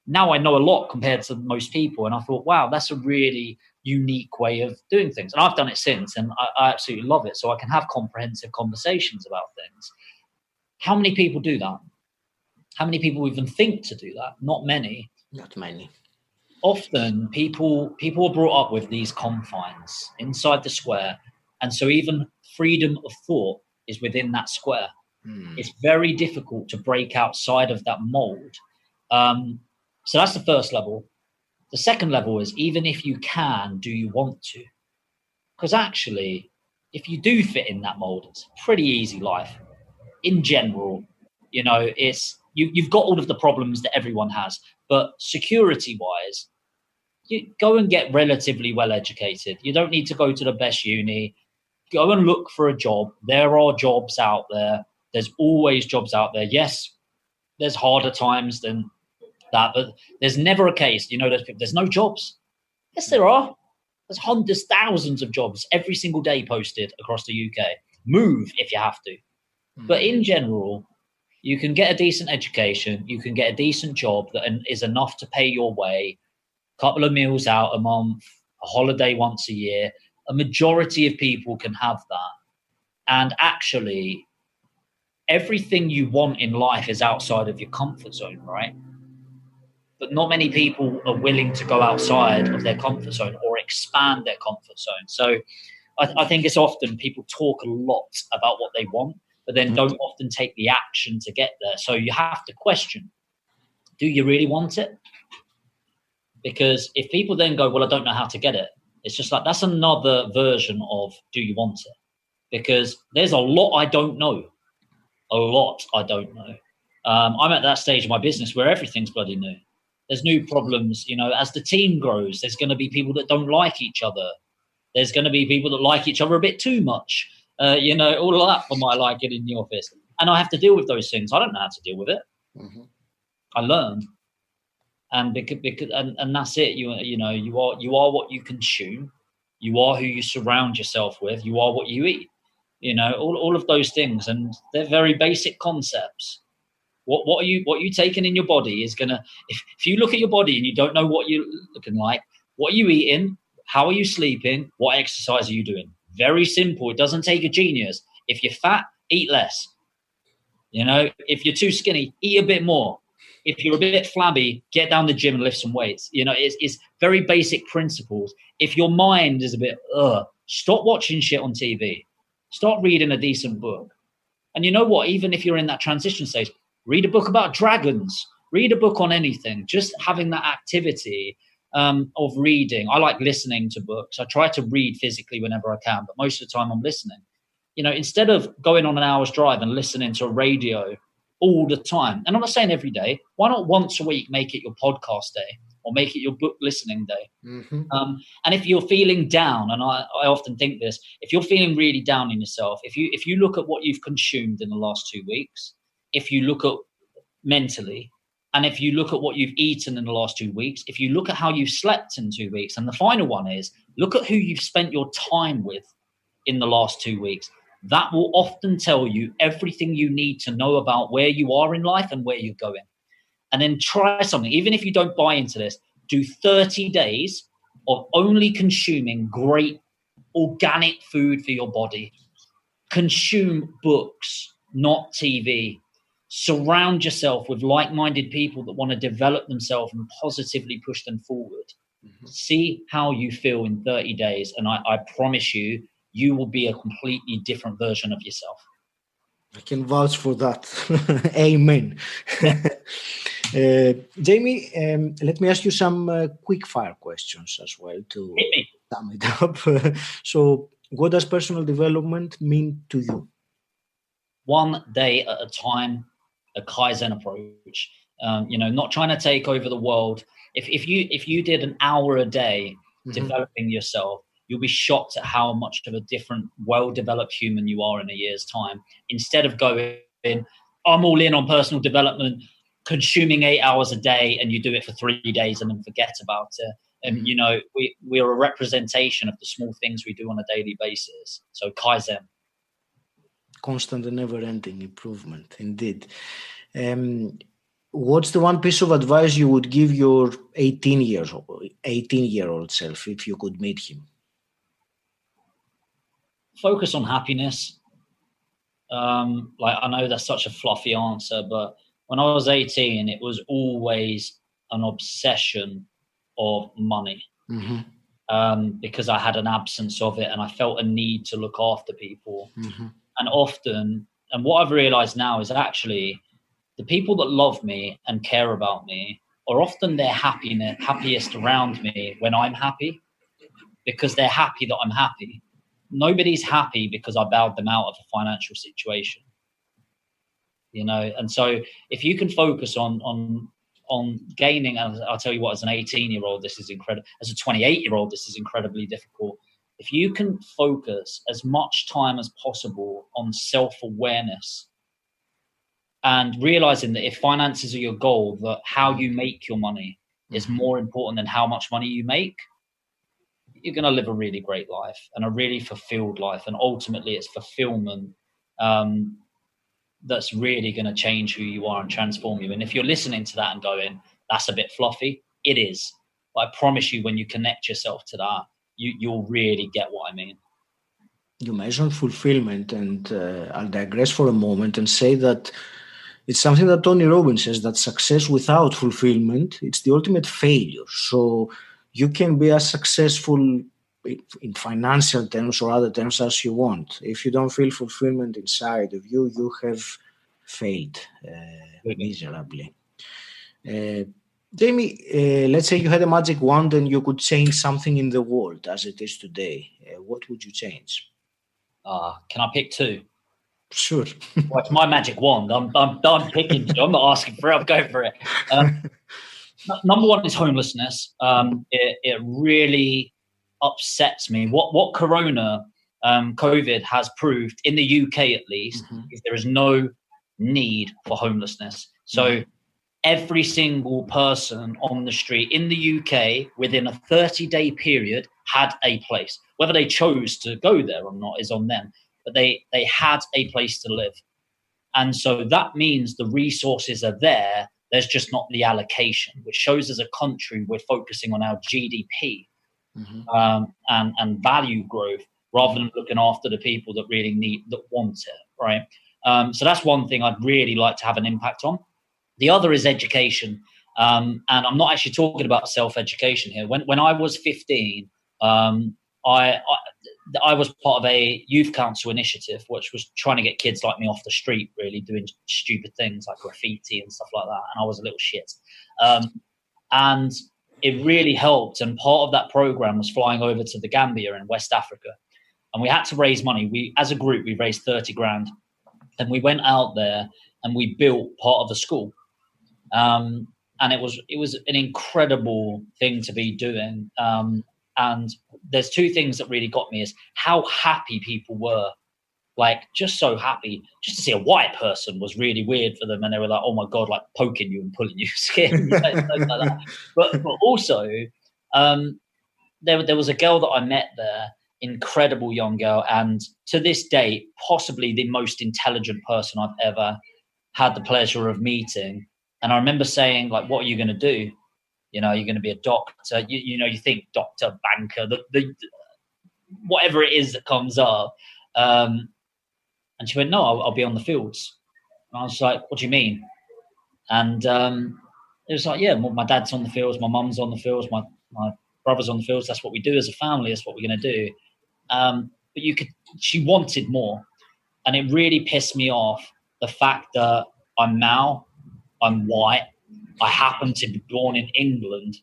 now I know a lot compared to most people. And I thought, wow, that's a really unique way of doing things. And I've done it since, and I absolutely love it. So I can have comprehensive conversations about things. How many people do that? How many people even think to do that? Not many. Not many. often people are brought up with these confines inside the square, and so even freedom of thought is within that square. It's very difficult to break outside of that mold. So that's the first level. The second level is, even if you can, do you want to? Because actually, if you do fit in that mold, it's a pretty easy life. In general, you know, you've got all of the problems that everyone has, but security-wise, you go and get relatively well educated. You don't need to go to the best uni. Go and look for a job. There are jobs out there. There's always jobs out there. Yes, there's harder times than that, but there's never a case, you know, there's no jobs. Yes, there are. There's thousands of jobs every single day posted across the UK. Move if you have to. But in general, you can get a decent education. You can get a decent job that is enough to pay your way, a couple of meals out a month, a holiday once a year. A majority of people can have that. And actually, everything you want in life is outside of your comfort zone, right? But not many people are willing to go outside of their comfort zone or expand their comfort zone. So I think it's often people talk a lot about what they want, but then don't often take the action to get there. So you have to question, do you really want it? Because if people then go, well, I don't know how to get it, it's just like, that's another version of, do you want it? Because there's a lot I don't know. A lot I don't know. I'm at that stage of my business where everything's bloody new. There's new problems, you know, as the team grows, there's going to be people that don't like each other. There's going to be people that like each other a bit too much. You know, all of that for my liking in the office. And I have to deal with those things. I don't know how to deal with it. I learn. And because that's it. You know, you are what you consume. You are who you surround yourself with. You are what you eat. You know, all of those things. And they're very basic concepts. What are you taking in your body is gonna, if you look at your body and you don't know what you're looking like, what are you eating, how are you sleeping, what exercise are you doing? Very simple. It doesn't take a genius. If you're fat, eat less. You know, if you're too skinny, eat a bit more. If you're a bit flabby, get down the gym and lift some weights. You know, it's very basic principles. If your mind is a bit, stop watching shit on TV. Start reading a decent book. And you know what? Even if you're in that transition stage, read a book about dragons. Read a book on anything. Just having that activity of reading. I like listening to books. I try to read physically whenever I can, but most of the time I'm listening. You know, instead of going on an hour's drive and listening to a radio all the time, and I'm not saying every day, why not once a week make it your podcast day or make it your book listening day? And if you're feeling down, and I often think this, if you're feeling really down in yourself, if you look at what you've consumed in the last 2 weeks, if you look at mentally, and if you look at what you've eaten in the last 2 weeks, if you look at how you've slept in 2 weeks, and the final one is, look at who you've spent your time with in the last 2 weeks, that will often tell you everything you need to know about where you are in life and where you're going. And then try something. Even if you don't buy into this, do 30 days of only consuming great organic food for your body. Consume books, not TV. Surround yourself with like-minded people that want to develop themselves and positively push them forward. See how you feel in 30 days. And I promise you, you will be a completely different version of yourself. I can vouch for that. Amen. Jamie, let me ask you some quick fire questions as well to sum it up. So what does personal development mean to you? One day at a time, a Kaizen approach. You know, not trying to take over the world. If you did an hour a day developing yourself, you'll be shocked at how much of a different, well-developed human you are in a year's time. Instead of going, I'm all in on personal development, consuming 8 hours a day, and you do it for 3 days and then forget about it. And, you know, we're a representation of the small things we do on a daily basis. So Kaizen. Constant and never-ending improvement, indeed. What's the one piece of advice you would give your 18-year-old self if you could meet him? Focus on happiness. Like, I know that's such a fluffy answer, but when I was 18, it was always an obsession of money. Because I had an absence of it and I felt a need to look after people. And often, and what I've realized now is actually the people that love me and care about me are often their happiest around me when I'm happy, because they're happy that I'm happy. Nobody's happy because I bowed them out of a financial situation, you know? And so if you can focus on gaining, and I'll tell you what, as an 18-year-old, this is incredible. As a 28-year-old, this is incredibly difficult. If you can focus as much time as possible on self-awareness and realizing that if finances are your goal, that how you make your money is more important than how much money you make, you're going to live a really great life and a really fulfilled life. And ultimately it's fulfillment that's really going to change who you are and transform you. And if you're listening to that and going, that's a bit fluffy, it is. But I promise you, when you connect yourself to that, you'll really get what I mean. You mentioned fulfillment, and I'll digress for a moment and say that it's something that Tony Robbins says, that success without fulfillment, it's the ultimate failure. So you can be as successful in financial terms or other terms as you want. If you don't feel fulfillment inside of you, you have failed miserably. Jamie, let's say you had a magic wand and you could change something in the world as it is today. What would you change? Can I pick two? Sure. Well, it's my magic wand. I'm picking two. I'm not asking for it. I'm going for it. Number one is homelessness. It really upsets me. What Corona, COVID has proved, in the UK at least, is there is no need for homelessness. So every single person on the street in the UK within a 30-day period had a place. Whether they chose to go there or not is on them, but they had a place to live. And so that means the resources are there. There's just not the allocation, which shows as a country we're focusing on our GDP and value growth rather than looking after the people that really want it, right? So that's one thing I'd really like to have an impact on. The other is education. And I'm not actually talking about self-education here. When I was 15, I was part of a youth council initiative, which was trying to get kids like me off the street, really doing stupid things like graffiti and stuff like that. And I was a little shit. And it really helped. And part of that program was flying over to the Gambia in West Africa. And we had to raise money. As a group, we raised 30 grand. And we went out there and we built part of the school. And it was an incredible thing to be doing. And there's two things that really got me is how happy people were, like just so happy. Just to see a white person was really weird for them, and they were like, "Oh my God," like poking you and pulling you skin, like that. But also, there was a girl that I met there, incredible young girl, and to this day, possibly the most intelligent person I've ever had the pleasure of meeting. And I remember saying, like, "What are you going to do? You know, you're going to be a doctor. You think doctor, banker, the whatever it is that comes up." And she went, "No, I'll be on the fields." And I was like, "What do you mean?" And it was like, "Yeah, my dad's on the fields, my mum's on the fields, my brother's on the fields. That's what we do as a family. That's what we're going to do." But she wanted more. And it really pissed me off, the fact that I'm white, I happen to be born in England,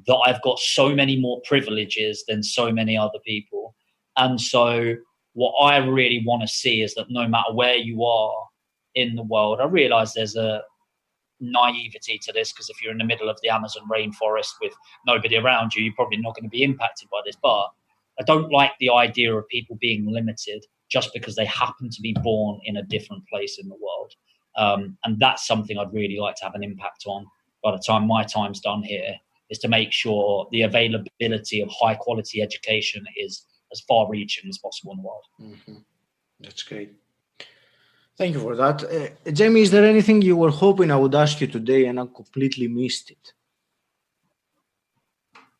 that I've got so many more privileges than so many other people. And so what I really want to see is that no matter where you are in the world, I realize there's a naivety to this, because if you're in the middle of the Amazon rainforest with nobody around you, you're probably not going to be impacted by this. But I don't like the idea of people being limited just because they happen to be born in a different place in the world. And that's something I'd really like to have an impact on by the time my time's done here, is to make sure the availability of high quality education is as far reaching as possible in the world. That's great. Thank you for that. Jamie, is there anything you were hoping I would ask you today and I completely missed it?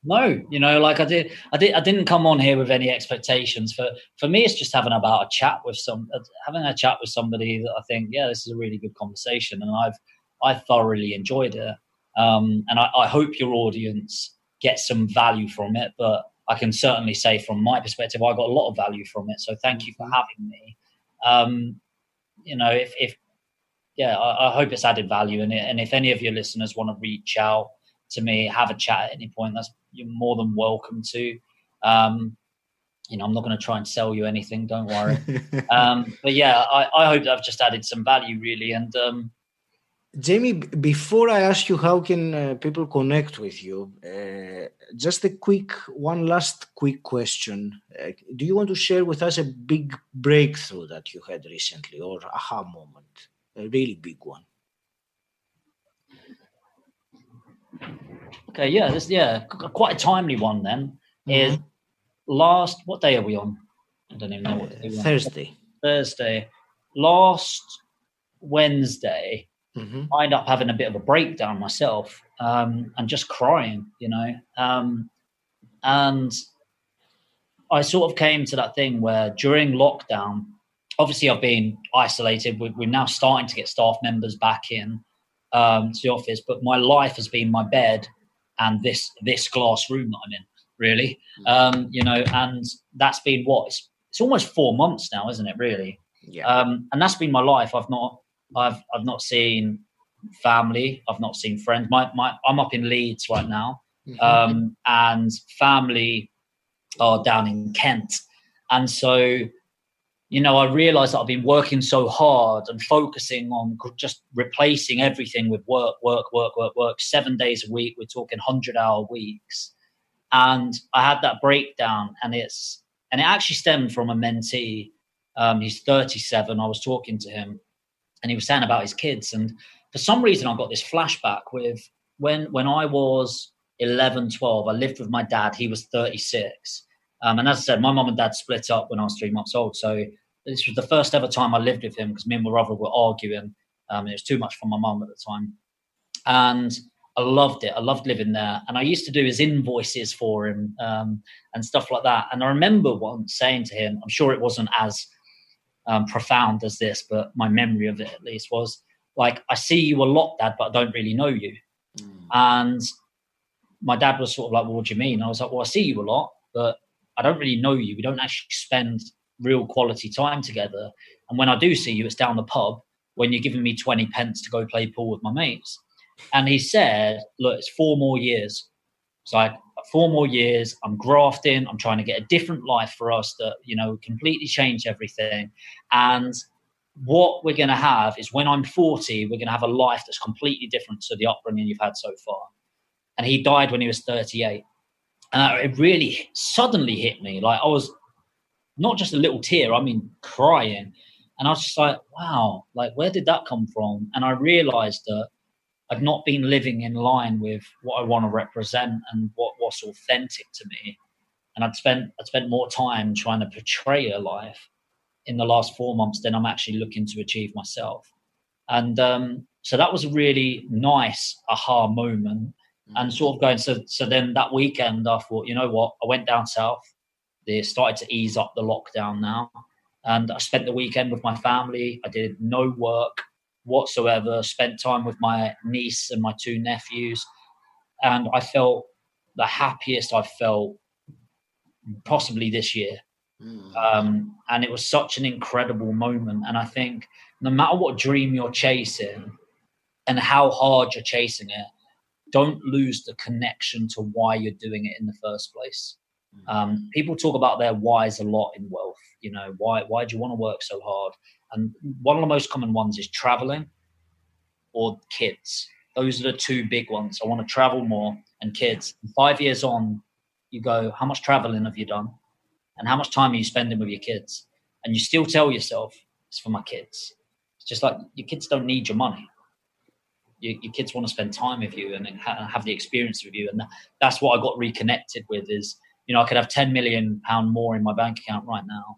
No, like I didn't come on here with any expectations. For me, it's just having a chat with somebody that I think, yeah, this is a really good conversation, and I thoroughly enjoyed it. And I hope your audience get some value from it, but I can certainly say from my perspective, I got a lot of value from it. So thank you for having me. You know, I hope it's added value. And if any of your listeners want to reach out to me, have a chat at any point, you're more than welcome to. You know, I'm not going to try and sell you anything, don't worry. But yeah, I hope that I've just added some value, really. And Jamie, before I ask you how can people connect with you, just one last quick question. Do you want to share with us a big breakthrough that you had recently, or aha moment, a really big one? Okay, quite a timely one then. Is what day are we on? I don't even know what day we're on. Thursday. Last Wednesday, I ended up having a bit of a breakdown myself, and just crying, you know. And I sort of came to that thing where during lockdown, obviously I've been isolated. We're now starting to get staff members back in to the office, but my life has been my bed and this glass room that I'm in, really. You know, and that's been it's almost 4 months now, isn't it, really? Yeah. And that's been my life. I've not seen family. I've not seen friends. I'm up in Leeds right now, and family are down in Kent. And so, you know, I realized that I've been working so hard and focusing on just replacing everything with work, 7 days a week. We're talking 100-hour weeks. And I had that breakdown, and it actually stemmed from a mentee. He's 37. I was talking to him, and he was saying about his kids. And for some reason, I got this flashback with when I was 11, 12, I lived with my dad. He was 36. And as I said, my mum and dad split up when I was 3 months old. So this was the first ever time I lived with him, because me and my brother were arguing. It was too much for my mum at the time. And I loved it. I loved living there. And I used to do his invoices for him and stuff like that. And I remember once saying to him, I'm sure it wasn't as profound as this, but my memory of it at least was like, I see you a lot, Dad, but I don't really know you. And my dad was sort of like, well, what do you mean? I was like, well, I see you a lot, but I don't really know you. We don't actually spend real quality time together. And when I do see you, it's down the pub when you're giving me 20 pence to go play pool with my mates. And he said, look, it's 4 more years. It's like 4 more years. I'm grafting. I'm trying to get a different life for us that, you know, completely change everything. And what we're going to have is when I'm 40, we're going to have a life that's completely different to the upbringing you've had so far. And he died when he was 38. And it really suddenly hit me. Like, I was not just a little tear, I mean, crying. And I was just like, wow, like, where did that come from? And I realized that I've not been living in line with what I want to represent and what's authentic to me. And I'd spent more time trying to portray a life in the last 4 months than I'm actually looking to achieve myself. And so that was a really nice aha moment. And sort of going, so then that weekend I thought, you know what, I went down south. They started to ease up the lockdown now. And I spent the weekend with my family. I did no work whatsoever, spent time with my niece and my 2 nephews. And I felt the happiest I've felt possibly this year. And it was such an incredible moment. And I think no matter what dream you're chasing and how hard you're chasing it, don't lose the connection to why you're doing it in the first place. People talk about their whys a lot in wealth. You know, why do you want to work so hard? And one of the most common ones is traveling or kids. Those are the 2 big ones. I want to travel more and kids. And 5 years on, you go, how much traveling have you done? And how much time are you spending with your kids? And you still tell yourself, it's for my kids. It's just like, your kids don't need your money. Your kids want to spend time with you and have the experience with you. And that's what I got reconnected with is, you know, I could have £10 million more in my bank account right now.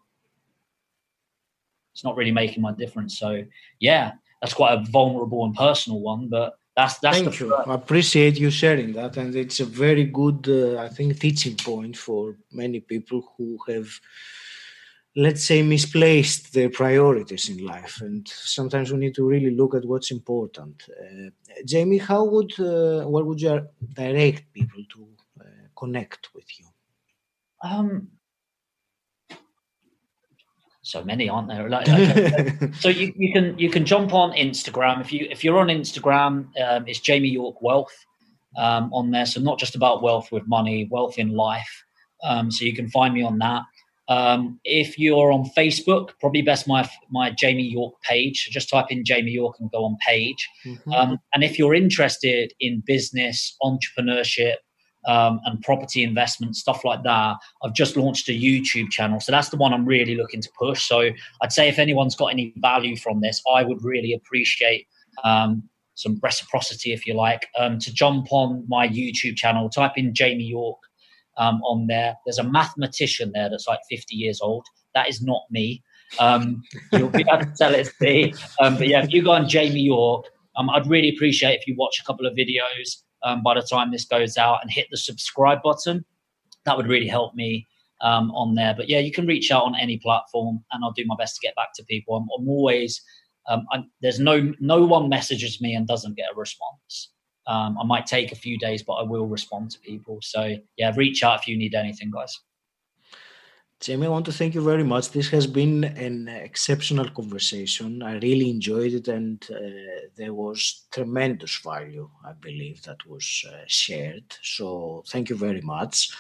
It's not really making my difference. So, yeah, that's quite a vulnerable and personal one. But that's Thank you. I appreciate you sharing that. And it's a very good, I think, teaching point for many people who have, let's say, misplaced their priorities in life. And sometimes we need to really look at what's important. Jamie, what would you direct people to connect with you? So many, aren't there? So you can jump on Instagram. If you're on Instagram, it's Jamie York Wealth on there. So not just about wealth with money, wealth in life. So you can find me on that. If you're on Facebook, probably best my Jamie York page. Just type in Jamie York and go on page. And if you're interested in business, entrepreneurship, and property investment, stuff like that, I've just launched a YouTube channel. So that's the one I'm really looking to push. So I'd say if anyone's got any value from this, I would really appreciate some reciprocity, if you like, to jump on my YouTube channel, type in Jamie York on there. There's a mathematician there that's like 50 years old. That is not me. You'll be able to tell it's me. But yeah, if you go on Jamie York, I'd really appreciate if you watch a couple of videos by the time this goes out and hit the subscribe button. That would really help me on there. But yeah, you can reach out on any platform and I'll do my best to get back to people. I'm always, there's no one messages me and doesn't get a response. I might take a few days, but I will respond to people. So yeah, reach out if you need anything, guys. Jamie, I want to thank you very much. This has been an exceptional conversation. I really enjoyed it, and there was tremendous value, I believe, that was shared. So thank you very much.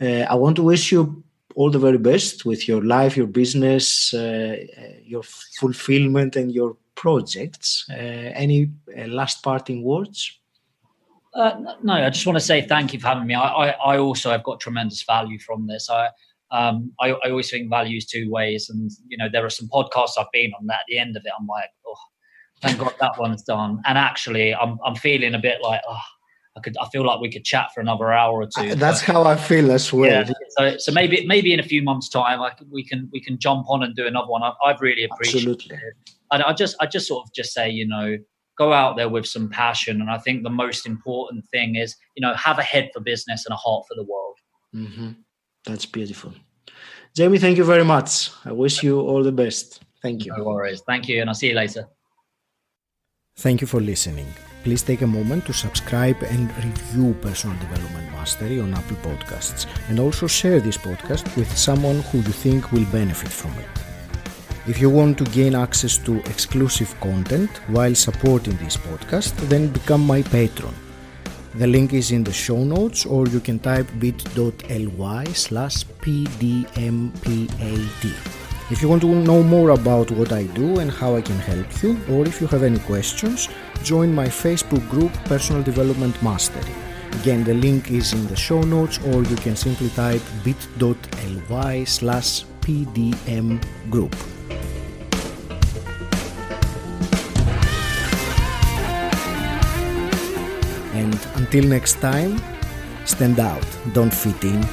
I want to wish you all the very best with your life, your business, your fulfillment and your projects. Any last parting words? No, I just want to say thank you for having me. I also have got tremendous value from this. I always think value is two ways, and there are some podcasts I've been on that at the end of it I'm like, oh, thank God that one's done. And actually I'm feeling a bit like, I feel like we could chat for another hour or two. That's how I feel as well. Yeah, so maybe in a few months' time, we can jump on and do another one. I'd really appreciate it. And I just sort of just say, go out there with some passion. And I think the most important thing is, have a head for business and a heart for the world. Mm-hmm. That's beautiful. Jamie, thank you very much. I wish you all the best. Thank you. No worries. Thank you, and I'll see you later. Thank you for listening. Please take a moment to subscribe and review Personal Development Mastery on Apple Podcasts, and also share this podcast with someone who you think will benefit from it. If you want to gain access to exclusive content while supporting this podcast, then become my patron. The link is in the show notes, or you can type bit.ly/pdmpad. If you want to know more about what I do and how I can help you, or if you have any questions, join my Facebook group Personal Development Mastery. Again, the link is in the show notes, or you can simply type bit.ly/pdmgroup. And until next time, stand out, don't fit in.